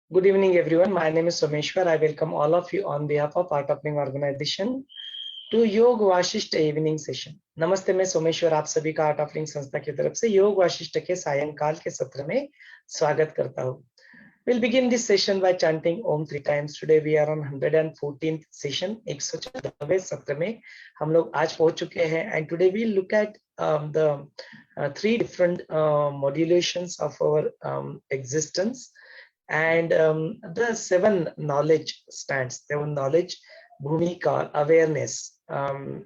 Good evening, everyone. My name is Someshwar. I welcome all of you on behalf of Art of Living Organization to योग Vasishtha evening session. नमस्ते, मैं सोमेश्वर आप सभी का art of living संस्था की तरफ से योग वाशिष्ठ के सायंकाल के सत्र में स्वागत करता हूँ। We'll begin this session by chanting Om 3 times. Today we are on 114th session. 114वें सत्र में हम लोग आज पहुंच चुके हैं and today we'll look at the three different modulations of our existence and the 7 knowledge stands, 7 knowledge, bhumika, awareness.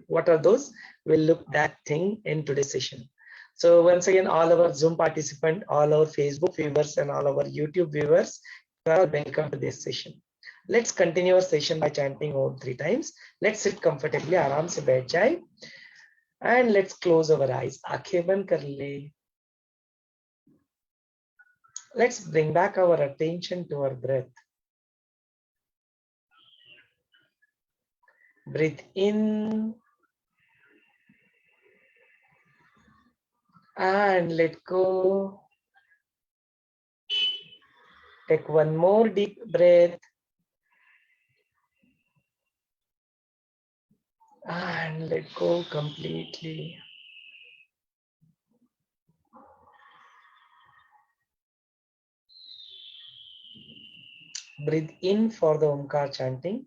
What are those? We'll look that thing in today's session. So once again, all our Zoom participants, all our Facebook viewers and all our YouTube viewers, you are welcome to this session. Let's continue our session by chanting Om 3 times. Let's sit comfortably, आराम से बैठ जाए and let's close our eyes. आंखें बंद कर ले. Let's bring back our attention to our breath. Breathe in and let go. Take one more deep breath and let go completely. Breathe in for the Omkar chanting.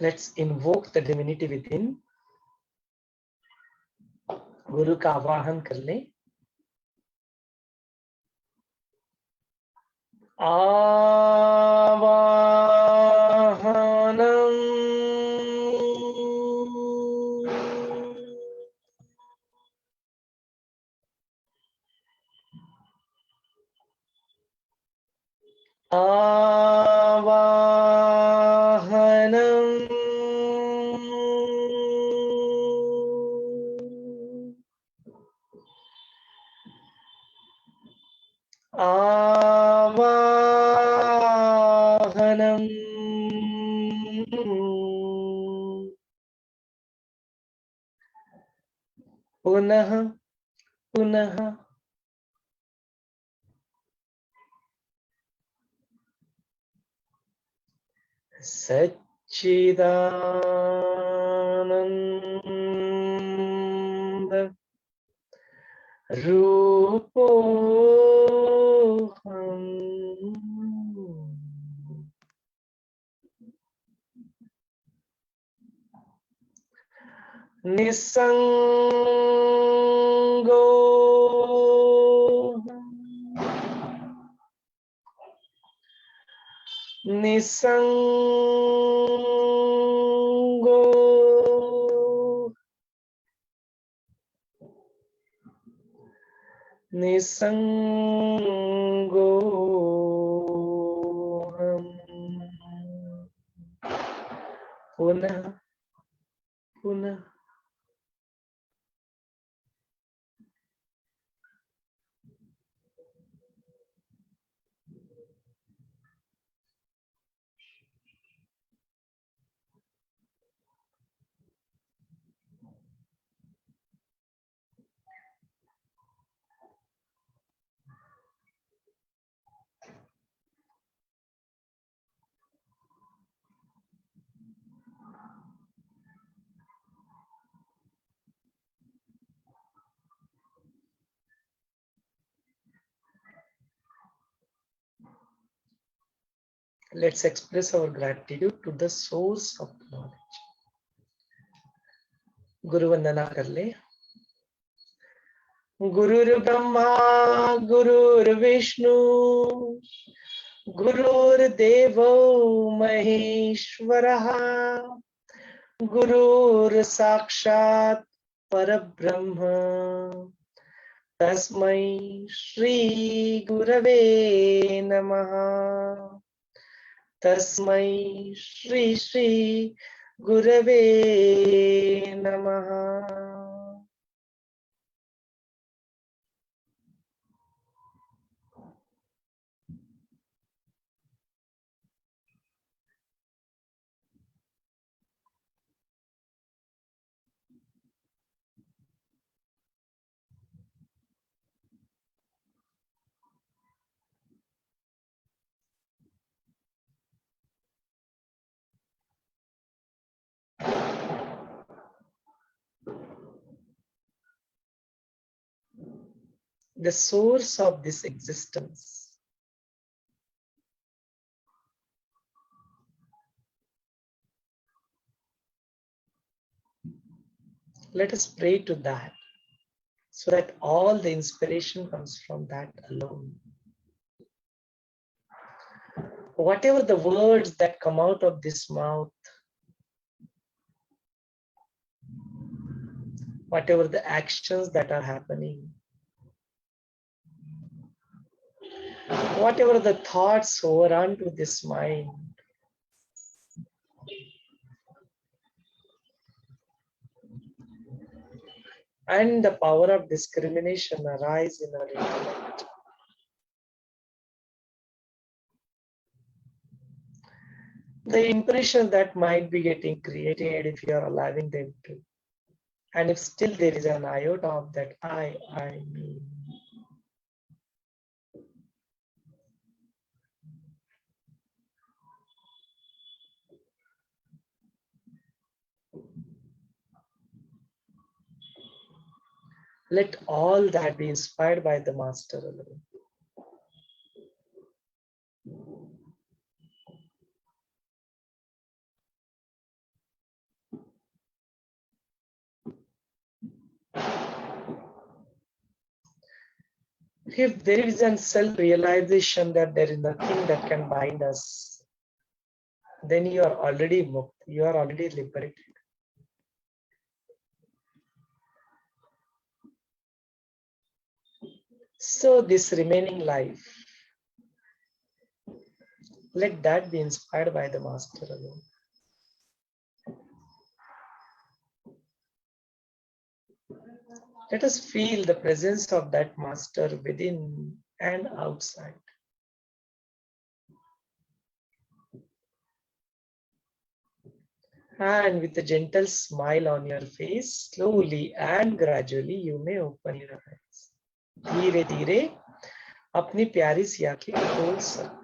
Let's invoke the divinity within. गुरु का आवाहन कर ले. आवाहनम. आवाहनम. आवाहनम. पुनः पुनः सच्चिदानंद रूपोऽहम् निसंगो निसंगो हम पुनः पुनः Let's express our gratitude to the source of knowledge. गुरु वंदना कर ले। गुरुर् ब्रह्मा गुरुर्विष्णु गुरुर्देवो महेश्वरः गुरुर् साक्षात् परब्रह्म तस्मै श्री गुरवे नमः तस्मै श्री श्री गुरवे नमः। The source of this existence. Let us pray to that, so that all the inspiration comes from that alone. Whatever the words that come out of this mouth, whatever the actions that are happening, whatever the thoughts overrun to this mind, and the power of discrimination arise in our intellect. The impression that might be getting created if you are allowing them to. And if still there is an iota of that I, me. Let all that be inspired by the Master alone. If there is a self-realization that there is nothing that can bind us, then you are already mukt, you are already liberated. So this remaining life, let that be inspired by the Master alone. Let us feel the presence of that Master within and outside. And with a gentle smile on your face, slowly and gradually you may open your eyes. धीरे धीरे अपनी प्यारी सी आंखें खोल सकते।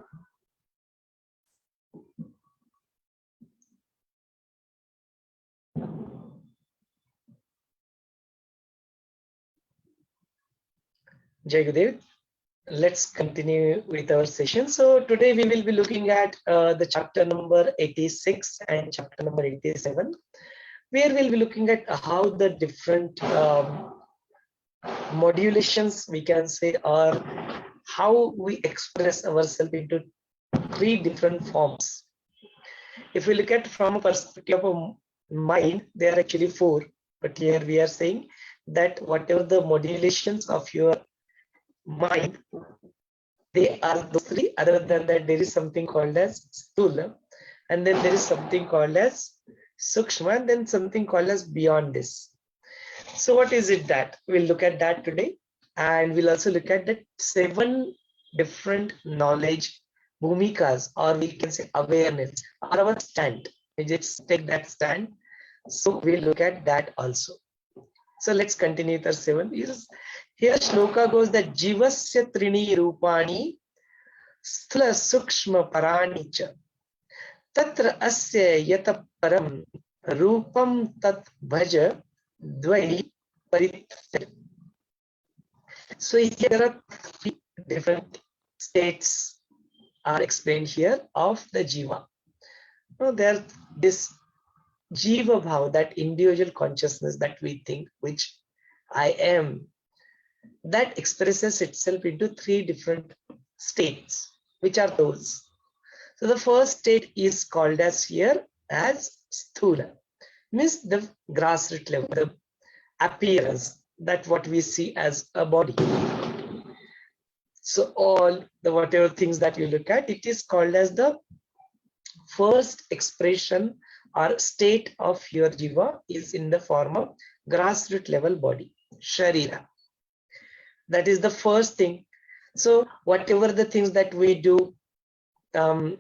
Jai Gurudev. Let's continue with our session. So today we will be looking at the chapter number 86 and chapter number 87, where we'll be looking at how the different modulations, we can say, or how we express ourselves into three different forms. If we look at from a perspective of mind, there are actually four, but here we are saying that whatever the modulations of your mind, they are those three. Other than that, there is something called as Stula, and then there is something called as Sukshma, and then something called as beyond this. So what is it that? We'll look at that today, and we'll also look at the 7 different knowledge bhumikas, or we can say awareness, or our stand. We just take that stand. So we'll look at that also. So let's continue with our 7. Here shloka goes that jivasya trini rupani sthula sukshma parani cha tatra asya yata param rupam tat bhaja dvai paritya. So here there are 3 different states are explained here of the jiva. Now there this jiva bhav, that individual consciousness that we think, which I am, that expresses itself into 3 different states. Which are those? So the first state is called as here as sthula, means the grassroots level, the appearance, that what we see as a body. So all the whatever things that you look at, it is called as the first expression or state of your jiva is in the form of grassroots level body, sharira. That is the first thing. So whatever the things that we do,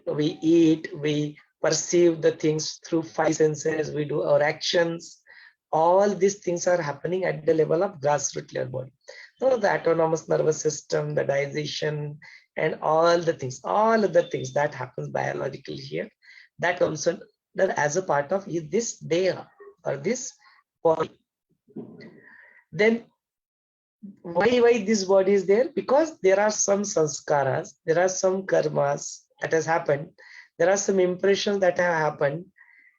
we eat, we perceive the things through 5 senses, we do our actions, all these things are happening at the level of grassroots level body. So the autonomous nervous system, the digestion, and all the things, all other things that happens biologically here, that also that as a part of this deha or this body. Then why this body is there? Because there are some sanskaras, there are some karmas that has happened, there are some impressions that have happened,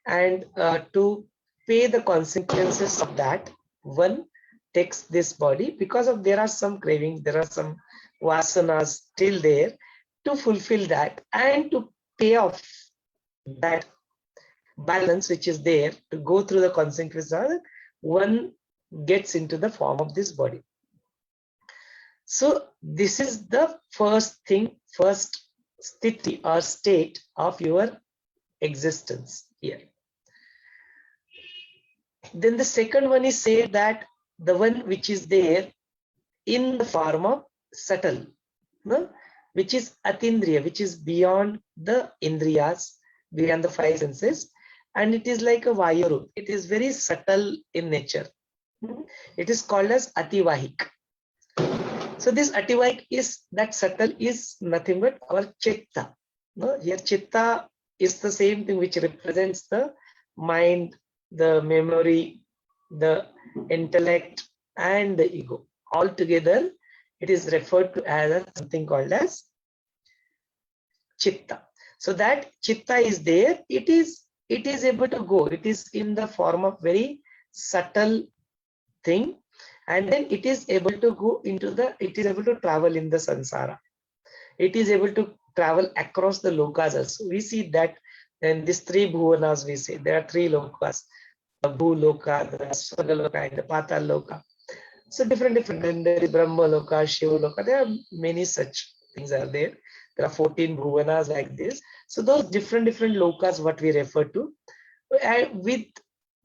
and to pay the consequences of that, one takes this body because of there are some cravings, there are some vasanas still there. To fulfill that and to pay off that balance which is there, to go through the consequences, one gets into the form of this body. So this is the first thing, first sthiti or state of your existence here. Then the second one is say that the one which is there in the form of subtle, no? Which is atindriya, which is beyond the indriyas, beyond the 5 senses, and it is like a vayu. It is very subtle in nature. It is called as ativahik. So this ativahik is that subtle is nothing but our chitta. No? Here chitta is the same thing which represents the mind, the memory, the intellect, and the ego. All together, it is referred to as something called as chitta. So that chitta is there. It is able to go. It is in the form of very subtle thing, and then it is able to go into the. It is able to travel in the samsara. It is able to travel across the lokas also. We see that in these 3 bhuvanas, we say there are 3 lokas: the bhuloka, the swagaloka, and the patal loka. So different. Then there is Brahma loka, Shiva loka. There are many such things are there. There are 14 bhuvanas like this. So those different lokas, what we refer to, with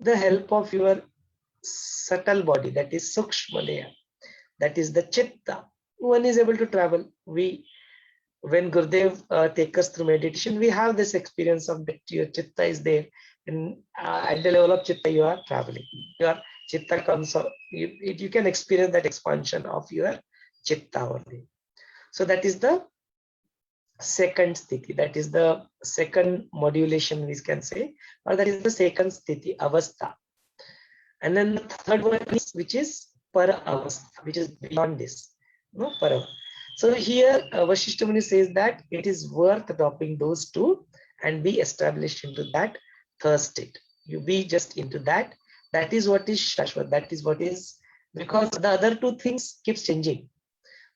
the help of your subtle body, that is sukshma, that is the chitta, one is able to travel. When Gurudev take us through meditation, we have this experience of that your chitta is there, and at the level of chitta you are traveling. Your chitta comes up, you can experience that expansion of your chitta only. So that is the second sthiti, that is the second modulation we can say, or that is the second sthiti, avastha. And then the third one is which is para avastha, which is beyond this. no, Param. So here Vaashishtha Muni says that it is worth dropping those two and be established into that third state. You be just into that. That is what is Shashvat. That is what is, because the other two things keeps changing.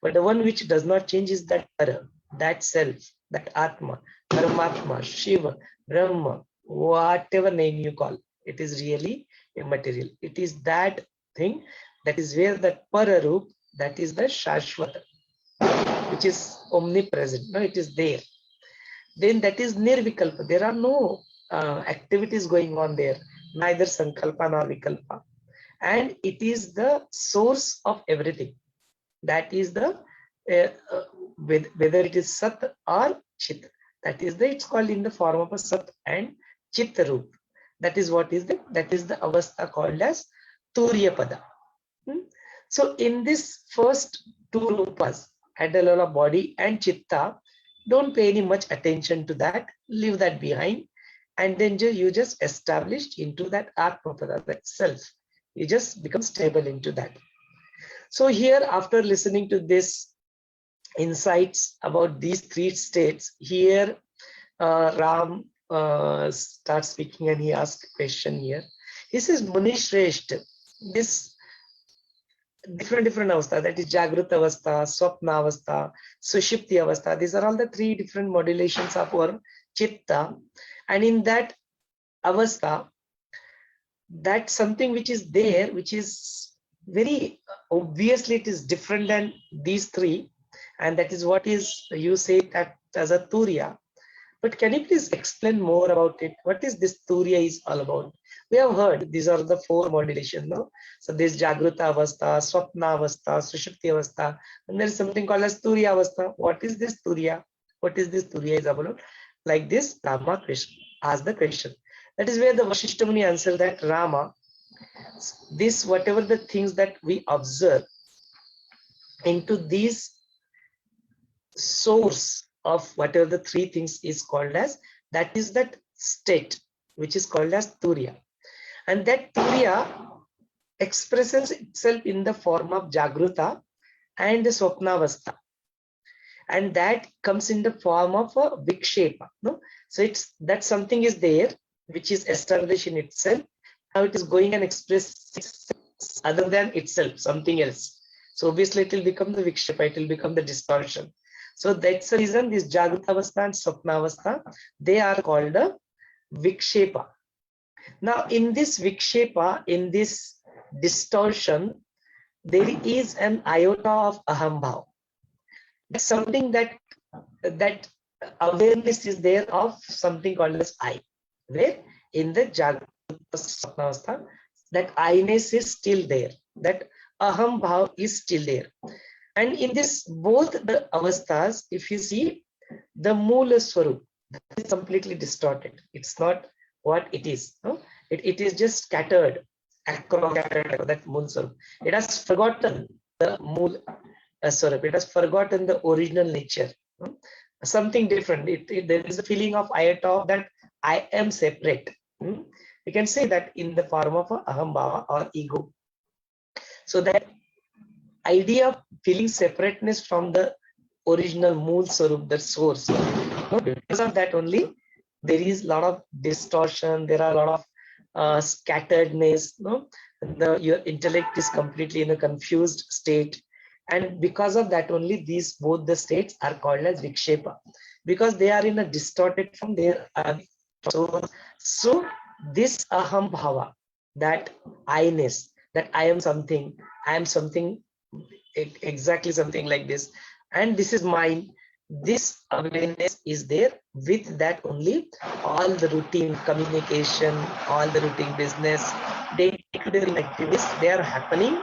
But the one which does not change is that Para, that self, that Atma, Paramatma, Shiva, Brahma, whatever name you call. It is really immaterial. It is that thing, that is where that Pararup, that is the Shashwata, which is omnipresent. No, it is there. Then that is Nirvikalpa. There are no activities going on there, neither Sankalpa nor Vikalpa. And it is the source of everything. That is the, whether it is Sat or Chit. That is the, it's called in the form of a Sat and Chit Roop. That is what is the, that is the avastha called as Turiya Pada. So in this first two rupas, Adalala body and Chitta, don't pay any much attention to that, leave that behind, and then you just established into that Atma Pada, that self. You just become stable into that. So here, after listening to this insights about these three states, here Ram starts speaking and he asks a question here. He says, Muni Shrestha, this different avastha, that is Jagruta avastha, Swapna avastha, Sushipti avastha, these are all the three different modulations of our Chitta. And in that avastha, that's something which is there, which is very obviously it is different than these three, and that is what is, you say that as a Turiya. But can you please explain more about it? What is this Turiya is all about? We have heard these are the four modulations, no? So this Jagruta avastha, Swapna avastha, Sushupti avastha, and there is something called as Turiya avastha. What is this Turiya? What is this Turiya is about? Like this, Rama Krishna asked the question. That is where the Vaashishtha Muni answered that Rama, this whatever the things that we observe into these source of whatever the three things is called as, that is that state which is called as Turiya. And that Turiya expresses itself in the form of Jagruta and the Swapnavastha. And that comes in the form of a Vikshepa. No? So it's that something is there which is established in itself. Now it is going and express other than itself, something else. So obviously it will become the Vikshepa, it will become the distortion. So that's the reason this Jagruta Avastha and Swapna Avastha, they are called a Vikshepa. Now in this Vikshepa, in this distortion, there is an iota of Ahambhav. It's something that awareness is there of something called as I. Where in the Jagruta Swapna Avastha, that I-ness is still there. That Ahambhav is still there. And in this both the avasthas, if you see, the Moola Swarup is completely distorted. It's not what it is. No? It is just scattered across that Mool Swarup. It has forgotten the Mool Swarup. It has forgotten the original nature. No? Something different. There is a feeling of iota of that I am separate. We can say that in the form of a Ahambhava or ego. So that idea of feeling separateness from the original Mool Swarup, the source. Because of that only, there is a lot of distortion, there are a lot of scatteredness. No? Your intellect is completely in a confused state. And because of that only, these both the states are called as Vikshepa. Because they are in a distorted form, there. So this Aham Bhava, that I-ness, that I am something, exactly something like this, and this is mine, this awareness is there. With that only, all the routine communication, all the routine business, day-to-day activities, they are happening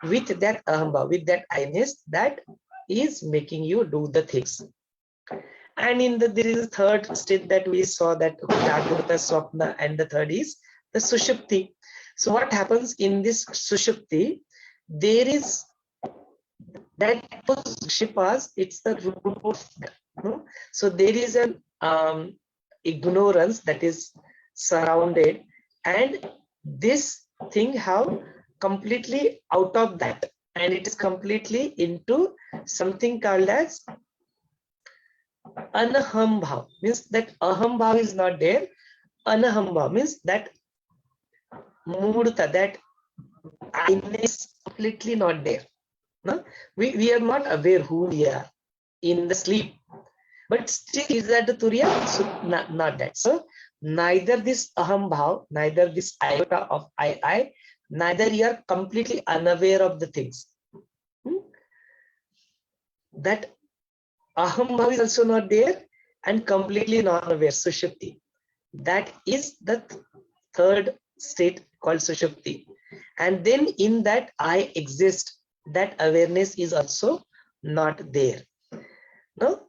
with that ahamba, with that I-ness that is making you do the things. And in there is a third state that we saw, that Jagruta, Swapna, and the third is the Sushupti. So what happens in this Sushupti? There is that Shipas, it's the root of that. No? So there is an ignorance that is surrounded, and this thing have completely out of that, and it is completely into something called as anaham bhav, means that aham bhav is not there. Anaham bhav means that murta, that I is completely not there. No? We are not aware who we are in the sleep. But still, is that the turiya? So not that. So neither this aham bhav, neither this iota of I, neither you are completely unaware of the things. That aham bhav is also not there and completely non-aware, sushupti. That is the third state called sushupti. And then in that I exist, that awareness is also not there. No?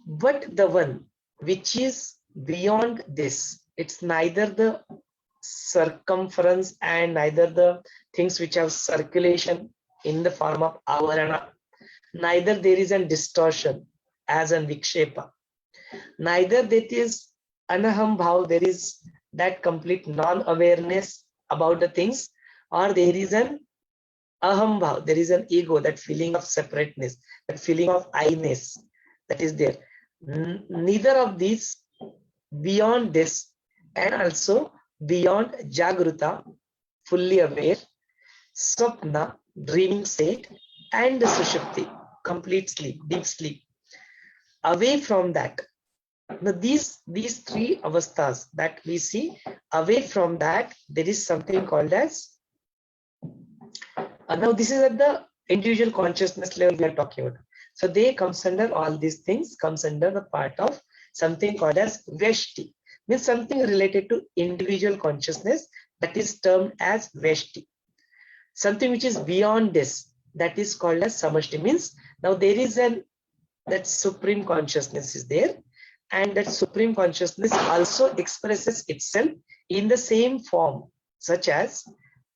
But the one which is beyond this, it's neither the circumference and neither the things which have circulation in the form of avarana, neither there is a distortion as an vikshepa, neither that is anaham bhav, there is that complete non-awareness about the things, or there is an aham bhav, there is an ego, that feeling of separateness, that feeling of I-ness that is there. Neither of these, beyond this, and also beyond Jagruta, fully aware, Swapna, dreaming state, and the Sushupti, complete sleep, deep sleep. Away from that, now these three avasthas that we see, away from that, there is something called as, now this is at the individual consciousness level we are talking about. So they comes under, all these things comes under the part of something called as Veshti, means something related to individual consciousness, that is termed as Veshti. Something which is beyond this, that is called as Samashti, means now there is that supreme consciousness is there, and that supreme consciousness also expresses itself in the same form, such as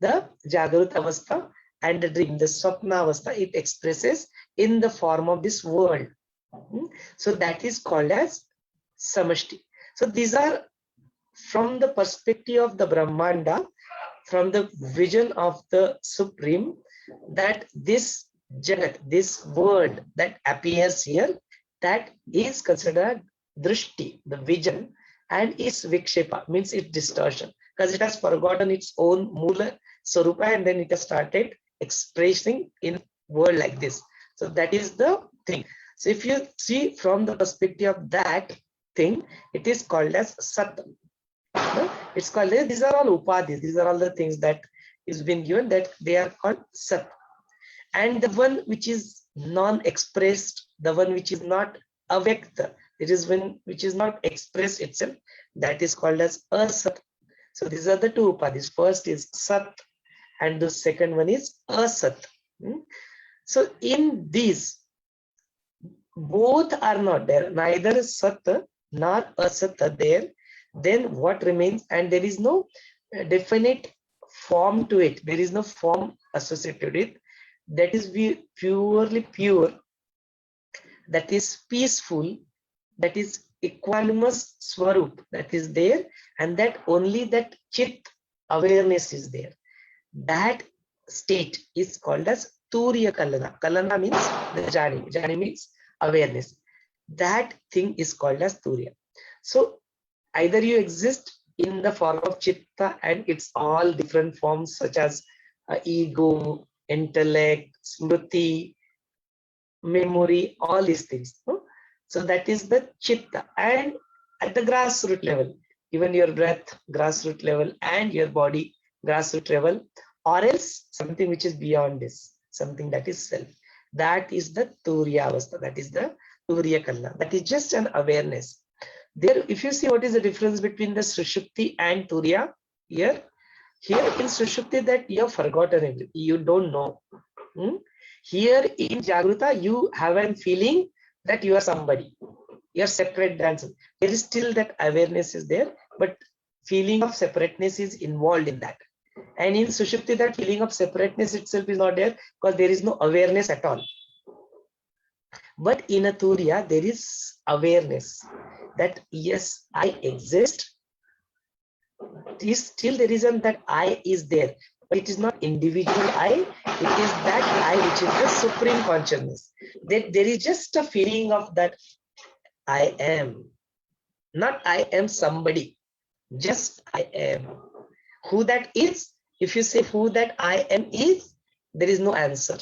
the Jagrut Avastha and the dream, the Swapna Avastha, it expresses in the form of this world. So that is called as Samashti. So these are from the perspective of the Brahmanda, from the vision of the Supreme, that this Jagat, this world that appears here, that is considered Drishti, the vision, and is Vikshepa, means its distortion, because it has forgotten its own Mula Sarupa and then it has started expressing in world like this. So that is the thing. So if you see from the perspective of that thing, it is called as Sat. It's called as, these are all upadhis, these are all the things that is been given, that they are called Sat. And the one which is non-expressed, the one which is not avyakta, it is one which is not expressed itself, that is called as Asat. So these are the two upadhis. First is Sat and the second one is Asat. So in these, both are not there, neither Sat nor Asat are there. Then what remains? And there is no definite form to it. There is no form associated with it. That is purely pure, that is peaceful, that is equanimous Swarup, that is there, and that only that Chit awareness is there. That state is called as Turiya Kalana. Kalana means the Jani. Jani means awareness. That thing is called as Turiya. So either you exist in the form of Chitta and it's all different forms such as ego, intellect, smriti, memory, all these things. So that is the Chitta. And at the grassroots level, even your breath, grassroots level, and your body, grassroots level, or else something which is beyond this, something that is self. That is the Turiya Avastha, that is the Turiya Kalana. That is just an awareness. There, if you see what is the difference between the Sushupti and Turiya, here in Sushupti that you have forgotten everything, you don't know. Here in Jagruta, you have a feeling that you are somebody, you are separate dancer. There is still that awareness is there, but feeling of separateness is involved in that. And in Sushupti, that feeling of separateness itself is not there because there is no awareness at all. But in a Turiya, there is awareness that yes, I exist. Still there isn't that I is there, but it is not individual I, It is that I which is the supreme consciousness. That there is just a feeling of that I am. Not I am somebody. Just I am. Who that is, if you say who that I am is, there is no answer.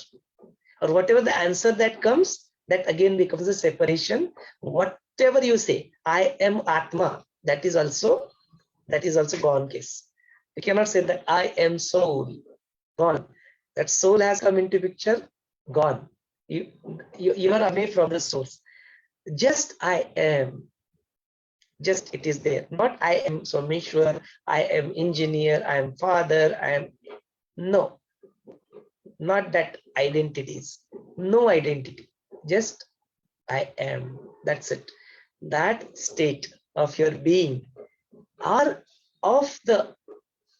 Or whatever the answer that comes, that again becomes a separation. Whatever you say, I am Atma, that is also gone case. You cannot say that I am soul. Gone. That soul has come into picture, gone. You are away from the source. Just I am. Just it is there. Not I am Someshwar, I am engineer, I am father, I am. No. Not that identities. No identity. Just I am. That's it. That state of your being or of the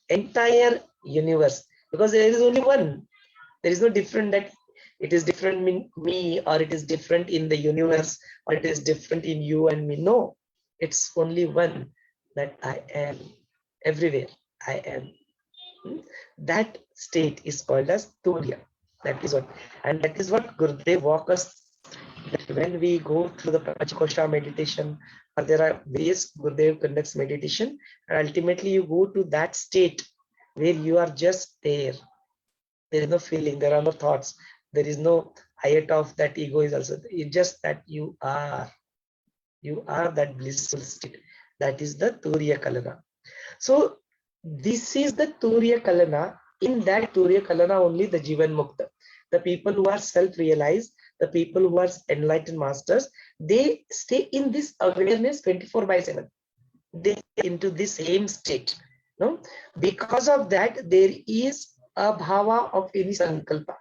entire universe, because there is only one. There is no different that it is different in me, or it is different in the universe, or it is different in you and me. No, it's only one, that I am. Everywhere I am. That state is called as Turiya. That is what, and that is what Gurudev walks us, that when we go through the Pachakosha meditation, or there are ways Gurudev conducts meditation, and ultimately you go to that state where you are just there. There is no feeling, there are no thoughts, there is no iota of that ego is also. It's just that you are that blissful state. That is the Turiya Kalana. So this is the Turiya Kalana. In that Turiya Kalana only the Jivan Mukta, the people who are self-realized, the people who are enlightened masters, they stay in this awareness 24/7. They get into the same state. No? Because of that, there is a bhava of any sankalpa.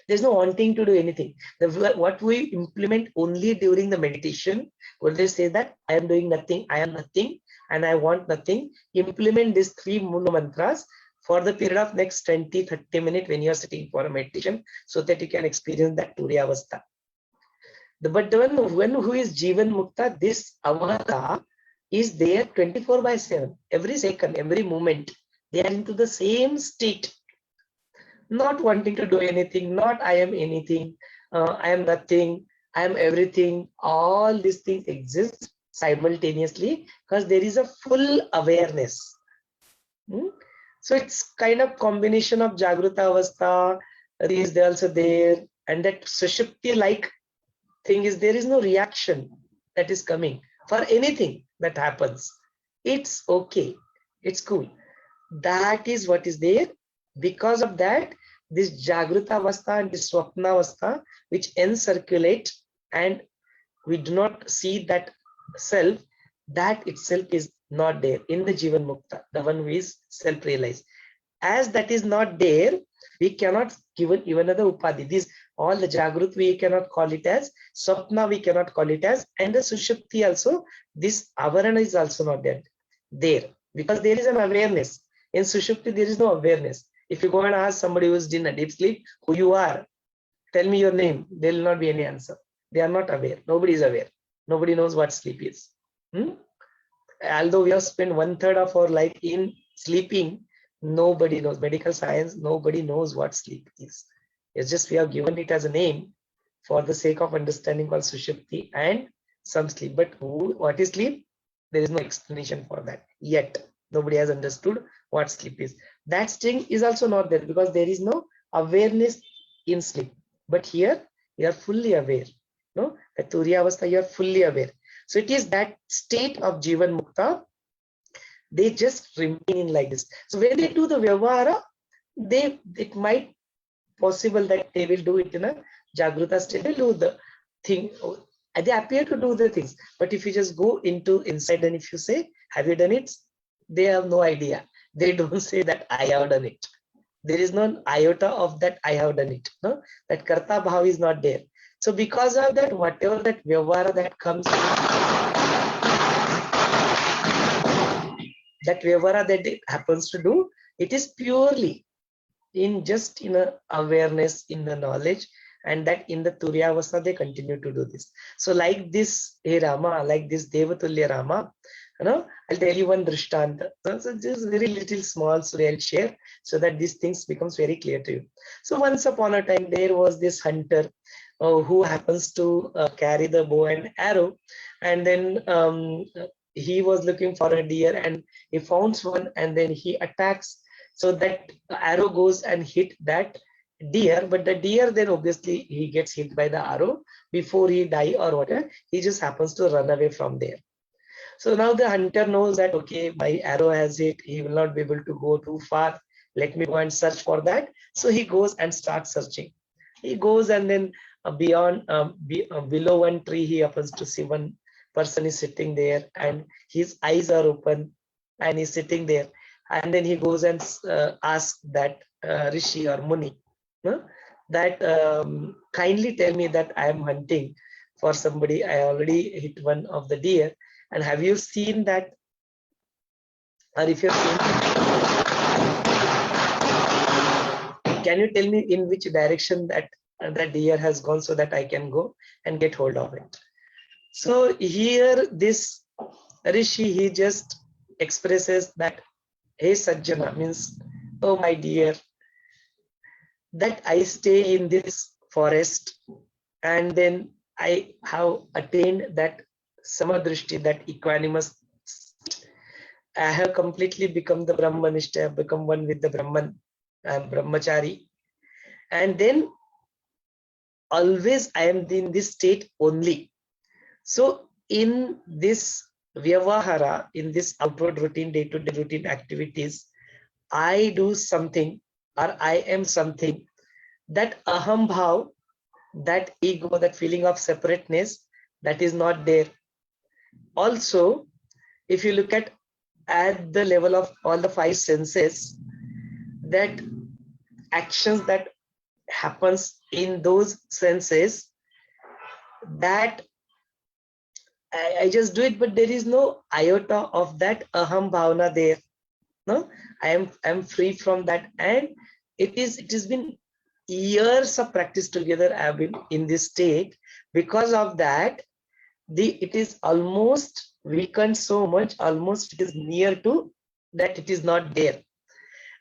There's no wanting to do anything. What we implement only during the meditation, where they say that I am doing nothing, I am nothing, and I want nothing. Implement these 3 Mula mantras for the period of next 20-30 minutes when you are sitting for a meditation, so that you can experience that Turiya Avastha. But when who is Jivan Mukta, this Avastha is there 24/7. Every second, every moment, they are into the same state. Not wanting to do anything, not I am anything, I am nothing, I am everything. All these things exist simultaneously because there is a full awareness. So it's kind of combination of Jagruta Avastha, is also there, and that Sushupti like thing is there is no reaction that is coming for anything that happens. It's okay, it's cool. That is what is there. Because of that, this Jagruta Avastha and this Swapna Avastha, which encirculate, and we do not see that self, that itself is not there in the Jivan Mukta, the one who is self-realized. As that is not there, we cannot give even another Upadhi. These all the Jagrut we cannot call it as, Swapna we cannot call it as, and the Sushupti also, this Avarana is also not there. Because there is an awareness. In Sushupti, there is no awareness. If you go and ask somebody who is in a deep sleep, who you are, tell me your name, there will not be any answer. They are not aware. Nobody is aware. Nobody knows what sleep is. Although we have spent 1/3 of our life in sleeping, nobody knows. Medical science, nobody knows what sleep is. It's just we have given it as a name for the sake of understanding called Sushupti and some sleep. But what is sleep? There is no explanation for that yet. Nobody has understood what sleep is. That thing is also not there because there is no awareness in sleep. But here you are fully aware. No, at Turiya Avastha you are fully aware. So it is that state of Jivan Mukta. They just remain in like this. So when they do the Vyavahara, it might possible that they will do it in a Jagruta state. They do the thing. They appear to do the things. But if you just go inside and if you say, have you done it? They have no idea. They don't say that I have done it. There is no iota of that I have done it. No, that Karta Bhav is not there. So because of that, whatever that Vyavahara that comes, that Vyavahara that it happens to do, it is purely in a awareness, in the knowledge, and that in the Turiya Avastha they continue to do this. So like this, hey Rama, like this Devatulya Rama, I'll tell you one drishtanta. So just very little small story I'll share so that these things becomes very clear to you. So once upon a time there was this hunter who happens to carry the bow and arrow, and then he was looking for a deer and he found one, and then he attacks. So that arrow goes and hit that deer, but the deer then obviously he gets hit by the arrow before he die or whatever. He just happens to run away from there. So now the hunter knows that, okay, my arrow has hit, he will not be able to go too far. Let me go and search for that. So he goes and starts searching. He goes, and then below one tree, he happens to see one person is sitting there, and his eyes are open, and he's sitting there. And then he goes and asks that Rishi or Muni, that kindly tell me that I am hunting for somebody. I already hit one of the deer, and have you seen that? Or if you've seen, can you tell me in which direction that deer has gone so that I can go and get hold of it? So here this Rishi, he just expresses that, hey Sajjana, means, oh my dear, that I stay in this forest, and then I have attained that samadrishti, that equanimous. I have completely become the Brahmanishta, I have become one with the Brahman, I am Brahmachari. And then always I am in this state only. So in this Vyavahara, in this outward routine, day-to-day routine activities, I do something, or I am something, that aham bhav, that ego, that feeling of separateness, that is not there. Also, if you look at the level of all the five senses, that actions that happens in those senses, that I just do it, but there is no iota of that aham bhavana there. No, I am free from that, and it has been years of practice together. I have been in this state. Because of that, it is almost weakened so much, almost it is near to that it is not there.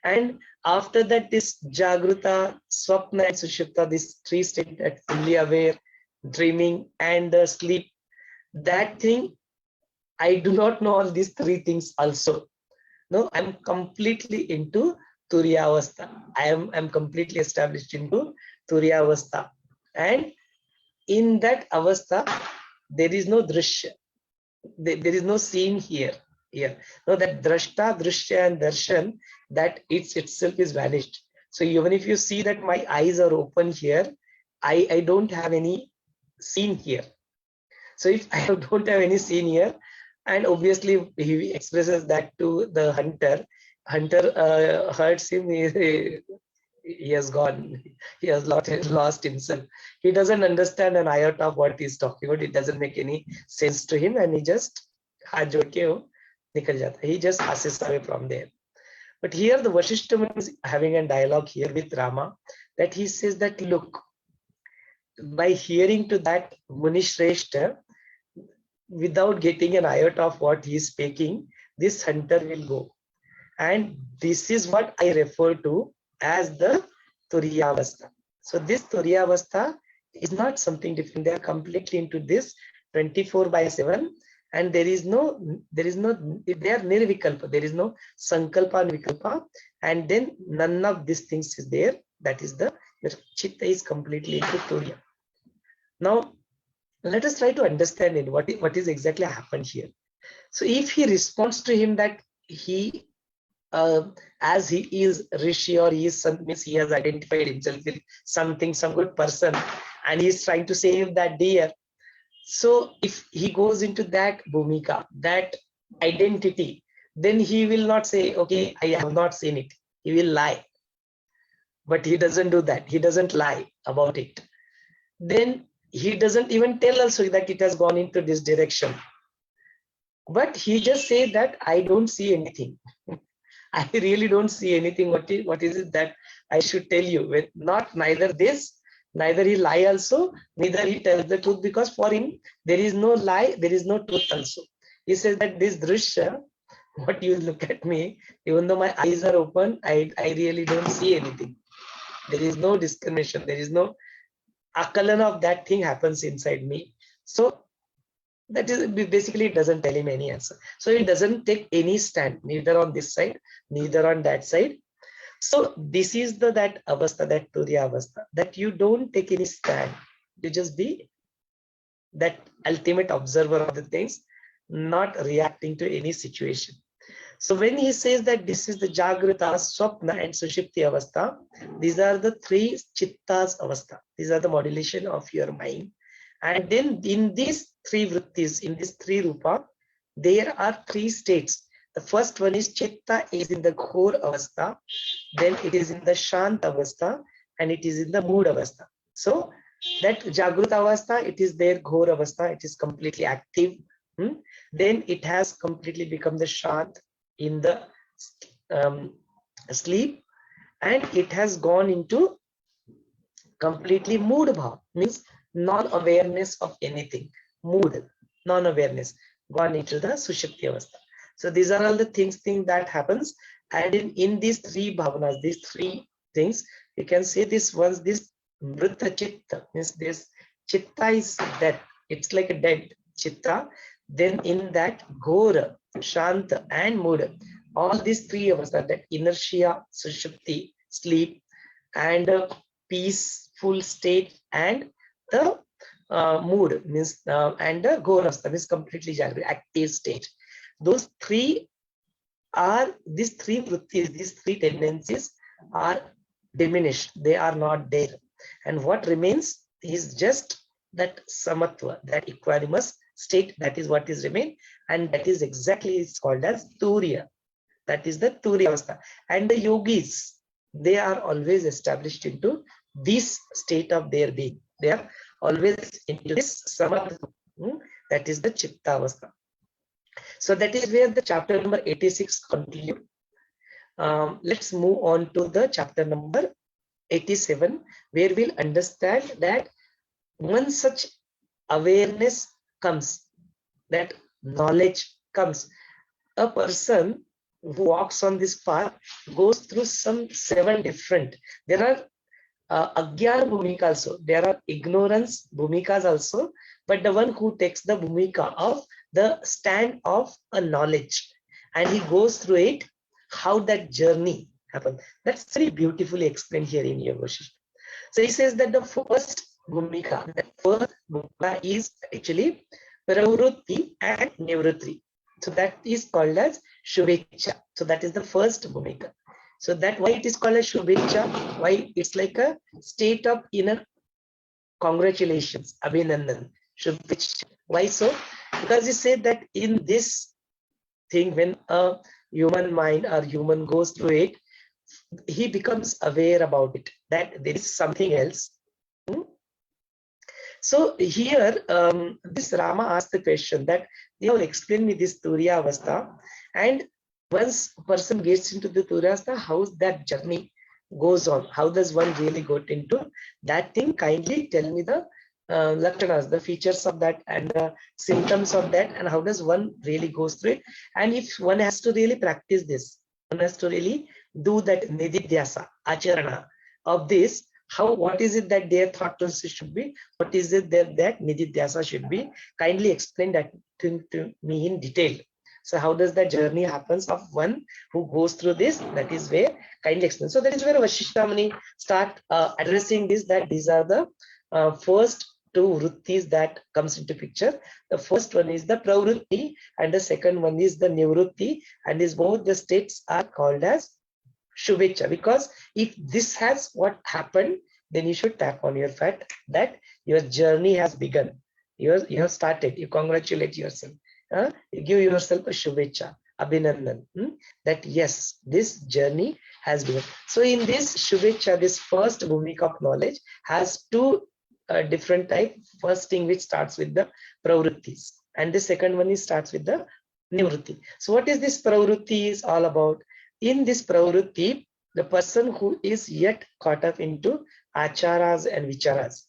And after that, this Jagruta, Swapna and Sushupta, these three states, that fully aware, dreaming and the sleep, that thing, I do not know all these three things also. No, I'm completely into Turiya Avastha. I'm completely established into Turiya Avastha. And in that Avastha, there is no drishya. There is no scene here. No, that drashta, drishya and darshan, that itself is vanished. So even if you see that my eyes are open here, I don't have any scene here. So if I don't have any scene here, and obviously he expresses that to the hunter, hurts him, he has gone, he has lost himself. He doesn't understand an iota of what he's talking about. It doesn't make any sense to him, and he just he just passes away from there. But here the Vasishtha is having a dialogue here with Rama, that he says that, look, by hearing to that Munishreshta, without getting an iota of what he is speaking, this hunter will go. And this is what I refer to as the Turiya Avastha. So this Turiya Avastha is not something different. They are completely into this 24/7, and there is no, they are nirvikalpa. There is no sankalpa, nirvikalpa, and then none of these things is there. That is the chitta is completely into Turiya. Now, let us try to understand it, what is exactly happened here. So if he responds to him that he, as he is Rishi, or he is means he has identified himself with something, some good person, and he is trying to save that deer. So if he goes into that bhumika, that identity, then he will not say, okay, I have not seen it. He will lie. But he doesn't do that. He doesn't lie about it. Then he doesn't even tell also that it has gone into this direction. But he just say that I don't see anything. I really don't see anything. What is it that I should tell you? With not neither this, neither he lie also, neither he tells the truth, because for him there is no lie, there is no truth also. He says that this drishya, what you look at me, even though my eyes are open, I really don't see anything. There is no discrimination. There is no akalan of that thing happens inside me. So that is basically, it doesn't tell him any answer. So it doesn't take any stand, neither on this side, neither on that side. So this is that avastha, that turiya avastha, that you don't take any stand. You just be that ultimate observer of the things, not reacting to any situation. So when he says that this is the Jagrita, Swapna and Sushipti avastha, these are the three chittas avastha. These are the modulation of your mind. And then in these three vrittis, in this three rupa, there are three states. The first one is chitta is in the ghor avastha, then it is in the shant avastha, and it is in the mood avastha. So that Jagruta avastha, it is there, ghor avastha, it is completely active. Then it has completely become the shant in the sleep, and it has gone into completely mood bhav, means non-awareness of anything. Mood, non-awareness, gone into the sushupti avastha. So these are all the things that happens. And in these three bhavanas, these three things, you can say this once, this mrita chitta, means this chitta is dead. It's like a dead chitta. Then in that ghora, shanta and mood, all these three avastha, that inertia, sushupti, sleep, and peaceful state, and the mood, means and the ghora avastha, means completely active state. Those three are, these three vrittis, these three tendencies are diminished. They are not there. And what remains is just that samatva, that equanimous state. That is what is remain, and that is exactly, it's called as turiya. That is the turiya avastha. And the yogis, they are always established into this state of their being. They are always into this samatva. That is the chitta avastha. So that is where the chapter number 86 continues. Let's move on to the chapter number 87, where we'll understand that once such awareness comes, that knowledge comes, a person who walks on this path goes through some 7 different. There are agyan bhumika also. There are ignorance bhumikas also. But the one who takes the bhumika of the stand of a knowledge, and he goes through it, how that journey happens. That's very beautifully explained here in Yog Vaashishtha. So he says that the first bhumika is actually pravrutti and nivrutti. So that is called as shubhecha. So that is the first bhumika. So that why it is called as shubhecha, why it's like a state of inner congratulations, abhinandan, shubhecha. Why so? Because he said that in this thing, when a human mind or human goes through it, he becomes aware about it, that there is something else. So here, this Rama asked the question that they have explained me this turiya avastha, and once a person gets into the turiya avastha, how that journey goes on, how does one really get into that thing? Kindly tell me the lakshanas, the features of that and the symptoms of that, and how does one really goes through it. And if one has to really practice this, one has to really do that nididhyasa, acharana of this, what is it that their thought process should be, what is it that nididhyasa should be. Kindly explain that to me in detail. So how does that journey happens of one who goes through this? That is where kindly explain. So that is where Vaashishtha Muni start addressing this, that these are the first 2 vrittis that comes into picture. The first one is the pravrutti, and the second one is the nivrutti, and these both the states are called as shubhecha. Because if this has what happened, then you should tap on your fat that your journey has begun. You have started. You congratulate yourself. You give yourself a shubhecha, abhinandan, that yes, this journey has begun. So in this shubhecha, this first bhumika of knowledge has 2 different type. First thing which starts with the pravrittis, and the second one is starts with the nivrutti. So what is this pravrutti is all about? In this pravrutti, the person who is yet caught up into acharas and vicharas,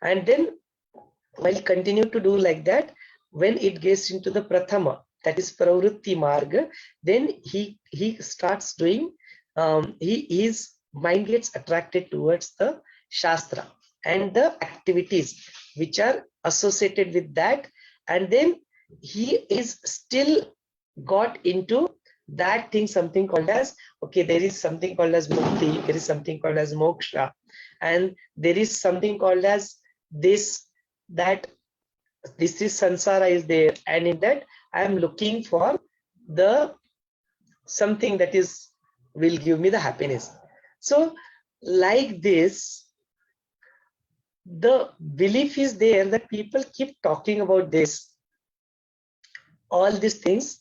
and then while continue to do like that, when it gets into the prathama, that is pravritti marga, then he starts doing, his mind gets attracted towards the shastra and the activities which are associated with that, and then he is still got into that thing, something called as, okay, there is something called as mukti, there is something called as moksha, and there is something called as this, that this is sansara is there, and in that I am looking for the something that is will give me the happiness. So like this, the belief is there that people keep talking about this, all these things,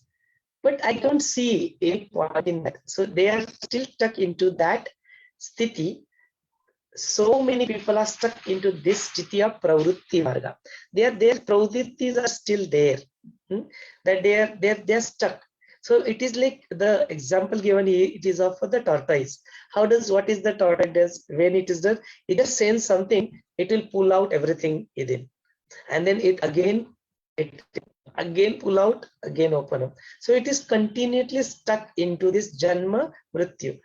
but I don't see any point in that. So they are still stuck into that sthiti. So many people are stuck into this sthiti of pravritti marga. Their pravrittis are still there, that they are stuck. So it is like the example given here, it is of the tortoise. What is the tortoise does when it is done? It just sends something, it will pull out everything within, and then it again pull out, again open up. So it is continuously stuck into this janma mrityu.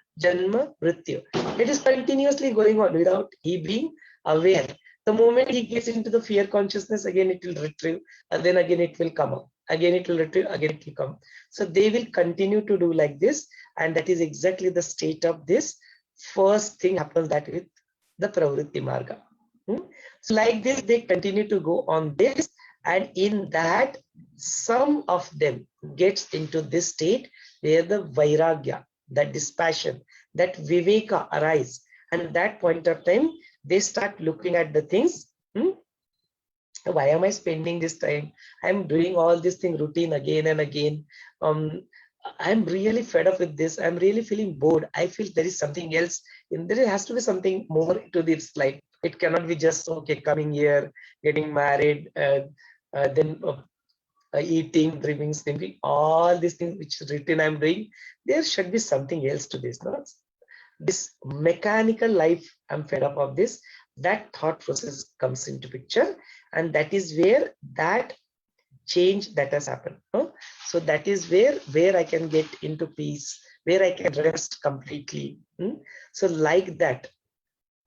It is continuously going on without he being aware. The moment he gets into the fear consciousness, again it will retrieve, and then again it will come up. Again it will retrieve, again it will come. So they will continue to do like this, and that is exactly the state of this. First thing happens that with the pravritti marga. So like this, they continue to go on this, and in that, some of them gets into this state where the vairagya, that dispassion, that viveka arise, and at that point of time they start looking at the things. Why am I spending this time? I'm doing all this thing routine again and again. I'm really fed up with this. I'm really feeling bored. I feel there is something else. There has to be something more to this life. It cannot be just, okay, coming here, getting married, then eating, drinking, sleeping, all these things which is written I'm doing. There should be something else to this. No? This mechanical life, I'm fed up of this. That thought process comes into picture, and that is where that change that has happened. No? So that is where I can get into peace, where I can rest completely. So like that,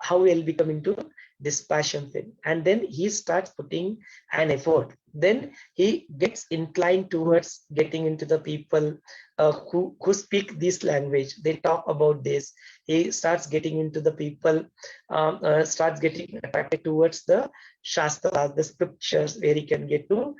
how we'll become into dispassion thing, and then he starts putting an effort. Then he gets inclined towards getting into the people who speak this language. They talk about this. He starts getting into the people, starts getting attracted towards the shastra, the scriptures, where he can get to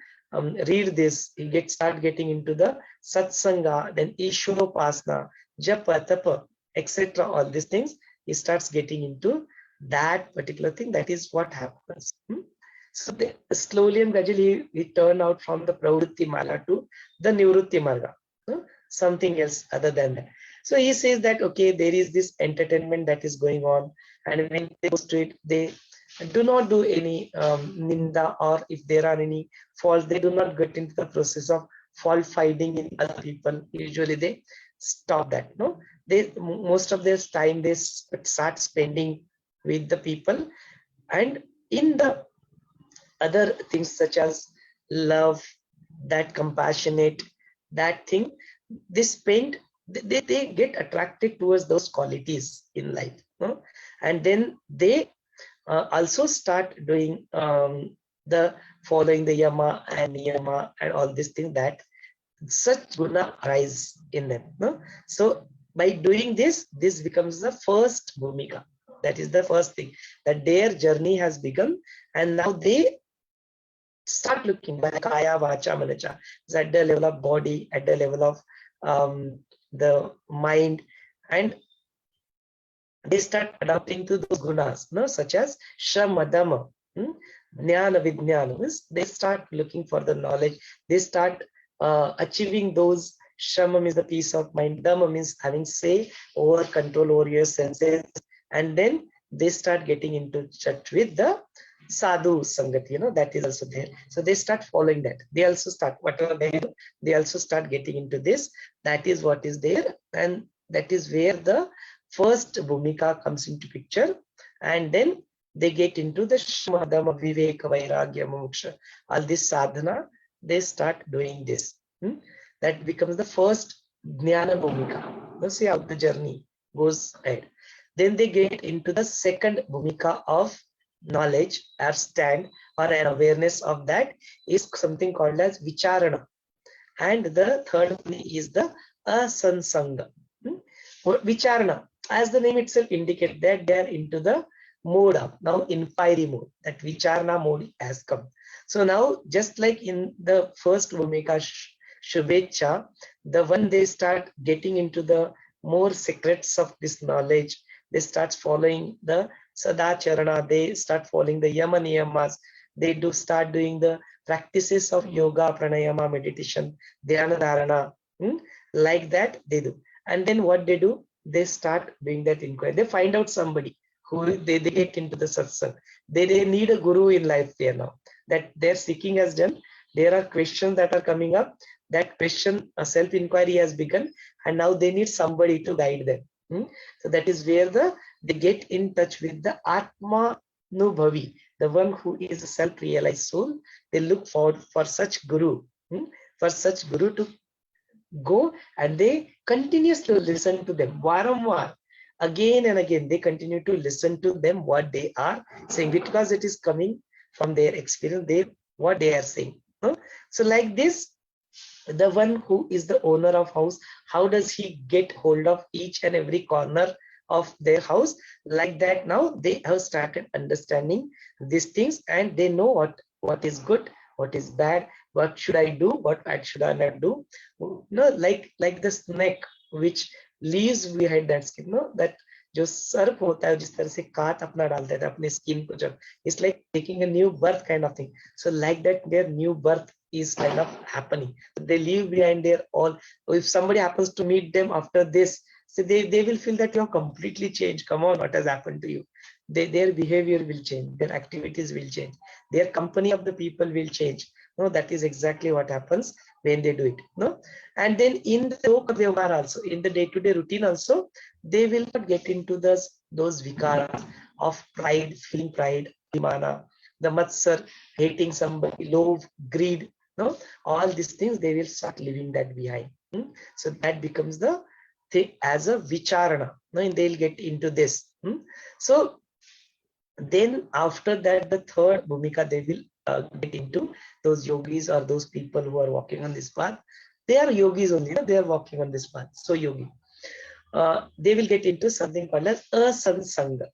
read this. He start getting into the satsanga, then ishwaropasana, japa, tapa, etc. All these things, he starts getting into that particular thing. That is what happens. So slowly and gradually we turn out from the pravritti marga to the nivritti marga, something else other than that. So he says that, okay, there is this entertainment that is going on, and when they go to it, they do not do any ninda, or if there are any faults, they do not get into the process of fault finding in other people. Usually they stop that. No, they most of their time they start spending with the people, and in the other things such as love, that compassionate, that thing, they spend, they get attracted towards those qualities in life. And then they also start doing the following the yama and niyama and all these things, that such guna arise in them. So by doing this becomes the first bhumika. That is the first thing, that their journey has begun, and now they start looking by kaya, vacha, manacha. It's at the level of body, at the level of the mind, and they start adapting to those gunas, such as shrama, dhamma, jnana, vijnana. They start looking for the knowledge. They start achieving those. Shrama means the peace of mind. Dhamma means having say over, control over your senses. And then they start getting into touch with the sadhu sangat, that is also there. So they start following that. They also start, whatever they do, they also start getting into this. That is what is there. And that is where the first bhumika comes into picture. And then they get into the shmadama, viveka, vairagya, moksha, all this sadhana. they start doing this. That becomes the first Jnana Bhumika. Let's see how the journey goes ahead. Then they get into the second Bhumika of knowledge or stand or an awareness of that is something called as Vicharana. And the third one is the Asansanga. Vicharana, as the name itself indicates, that they are into the mode of now inquiry mode. That Vicharana mode has come. So now, just like in the first Bhumika Shubhecha, the one they start getting into the more secrets of this knowledge, they start following the Sadacharana, they start following the Yama Niyamas, they do start doing the practices of yoga, pranayama, meditation, dhyana dharana, like that they do. And then what they do, they start doing that inquiry. They find out somebody who they get into the satsang. They need a guru in life there now. That their seeking has done. There are questions that are coming up. That question, a self-inquiry has begun, and now they need somebody to guide them. So that is where they get in touch with the Atma Nubhavi, the one who is a self-realized soul. They look forward for such guru, to go, and they continuously listen to them. Varamvar, again and again, they continue to listen to them, what they are saying, because it is coming from their experience, what they are saying. So like this, the one who is the owner of house, how does he get hold of each and every corner of their house? Like that, now they have started understanding these things, and they know what is good, what is bad, what should I do, what should I not do. Like the snake which leaves behind that skin, that जो सर्प होता है जिस तरह से काट अपना डालता है अपने स्किन को, जब it's like taking a new birth kind of thing. So like that, their new birth is kind of happening. They leave behind their all. If somebody happens to meet them after this, so they will feel that you have completely changed. Come on, what has happened to you? Their behavior will change, their activities will change, their company of the people will change. That is exactly what happens when they do it. And then in the Lok Vyavhar also, in the day-to-day routine also, they will not get into those vikaras of pride, feeling pride, Vimana, the Matsar, hating somebody, love, greed. All these things, they will start leaving that behind. So that becomes the thing as a vicharana. And they'll get into this. So then after that, the third Bhumika, they will get into those yogis or those people who are walking on this path. They are yogis only, they are walking on this path. So yogi. They will get into something called as asansanga.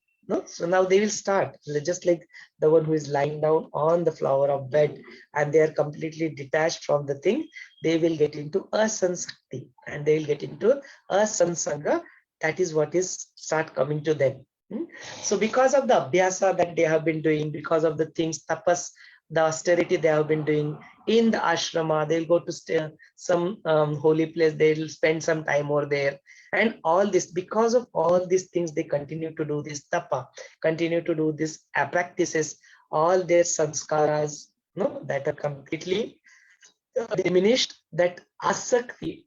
So now they will start, just like the one who is lying down on the flower of bed and they are completely detached from the thing, they will get into asansakti and they will get into asansanga. That is what is start coming to them. So because of the abhyasa that they have been doing, because of the things, tapas, the austerity they have been doing in the ashrama, they'll go to some holy place, they'll spend some time over there. And all this, because of all these things, they continue to do this tapa, continue to do this practices, all their sanskaras, that are completely diminished. That asakti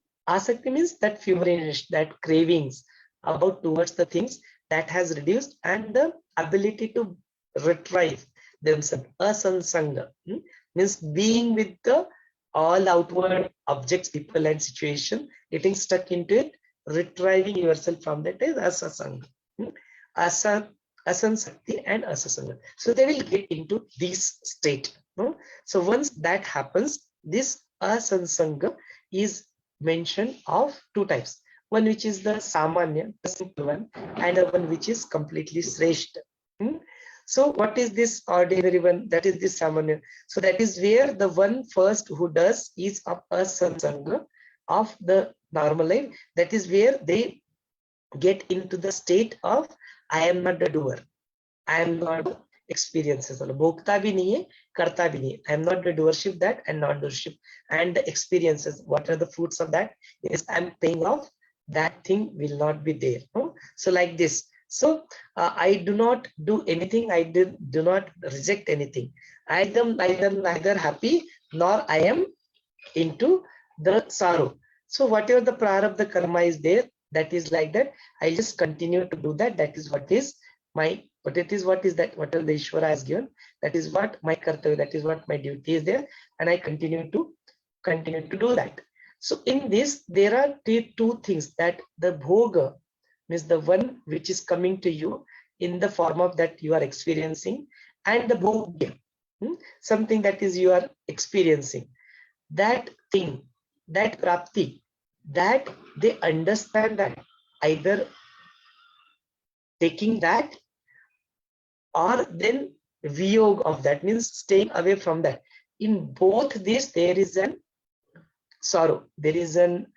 means that feverishness, that cravings about towards the things, that has reduced, and the ability to retrieve themselves. Asansanga means being with the all outward objects, people and situation, getting stuck into it, retrieving yourself from that is asasanga. Asansakti and asasanga. So they will get into this state. So once that happens, this asansanga is mentioned of two types. One which is the samanya, the simple one, and the one which is completely shreshta. So what is this ordinary one? That is this samanya. So that is where the one first who does is of asansanga of the normal life. That is where they get into the state of I am not the doer, I am not experiences. Bhokta bhi nahi hai, karta bhi nahi hai. I am not the doership, that and non-doership. And the experiences, what are the fruits of that? Is I am paying off, that thing will not be there. So like this. So I do not do anything, I do not reject anything. I am neither happy nor I am into the sorrow. So whatever the prarabdha, the karma is there, that is like that. I just continue to do that. That is what is my But it is what is that, whatever the Ishvara has given, that is what my kartavya, that is what my duty is there, and I continue to do that. So in this, there are two things, that the bhoga means the one which is coming to you in the form of that you are experiencing, and the bhogya, something that is you are experiencing. That thing, that prapti, that they understand that either taking that, or then viyog of that, means staying away from that. In both this, there is an sorrow, there is an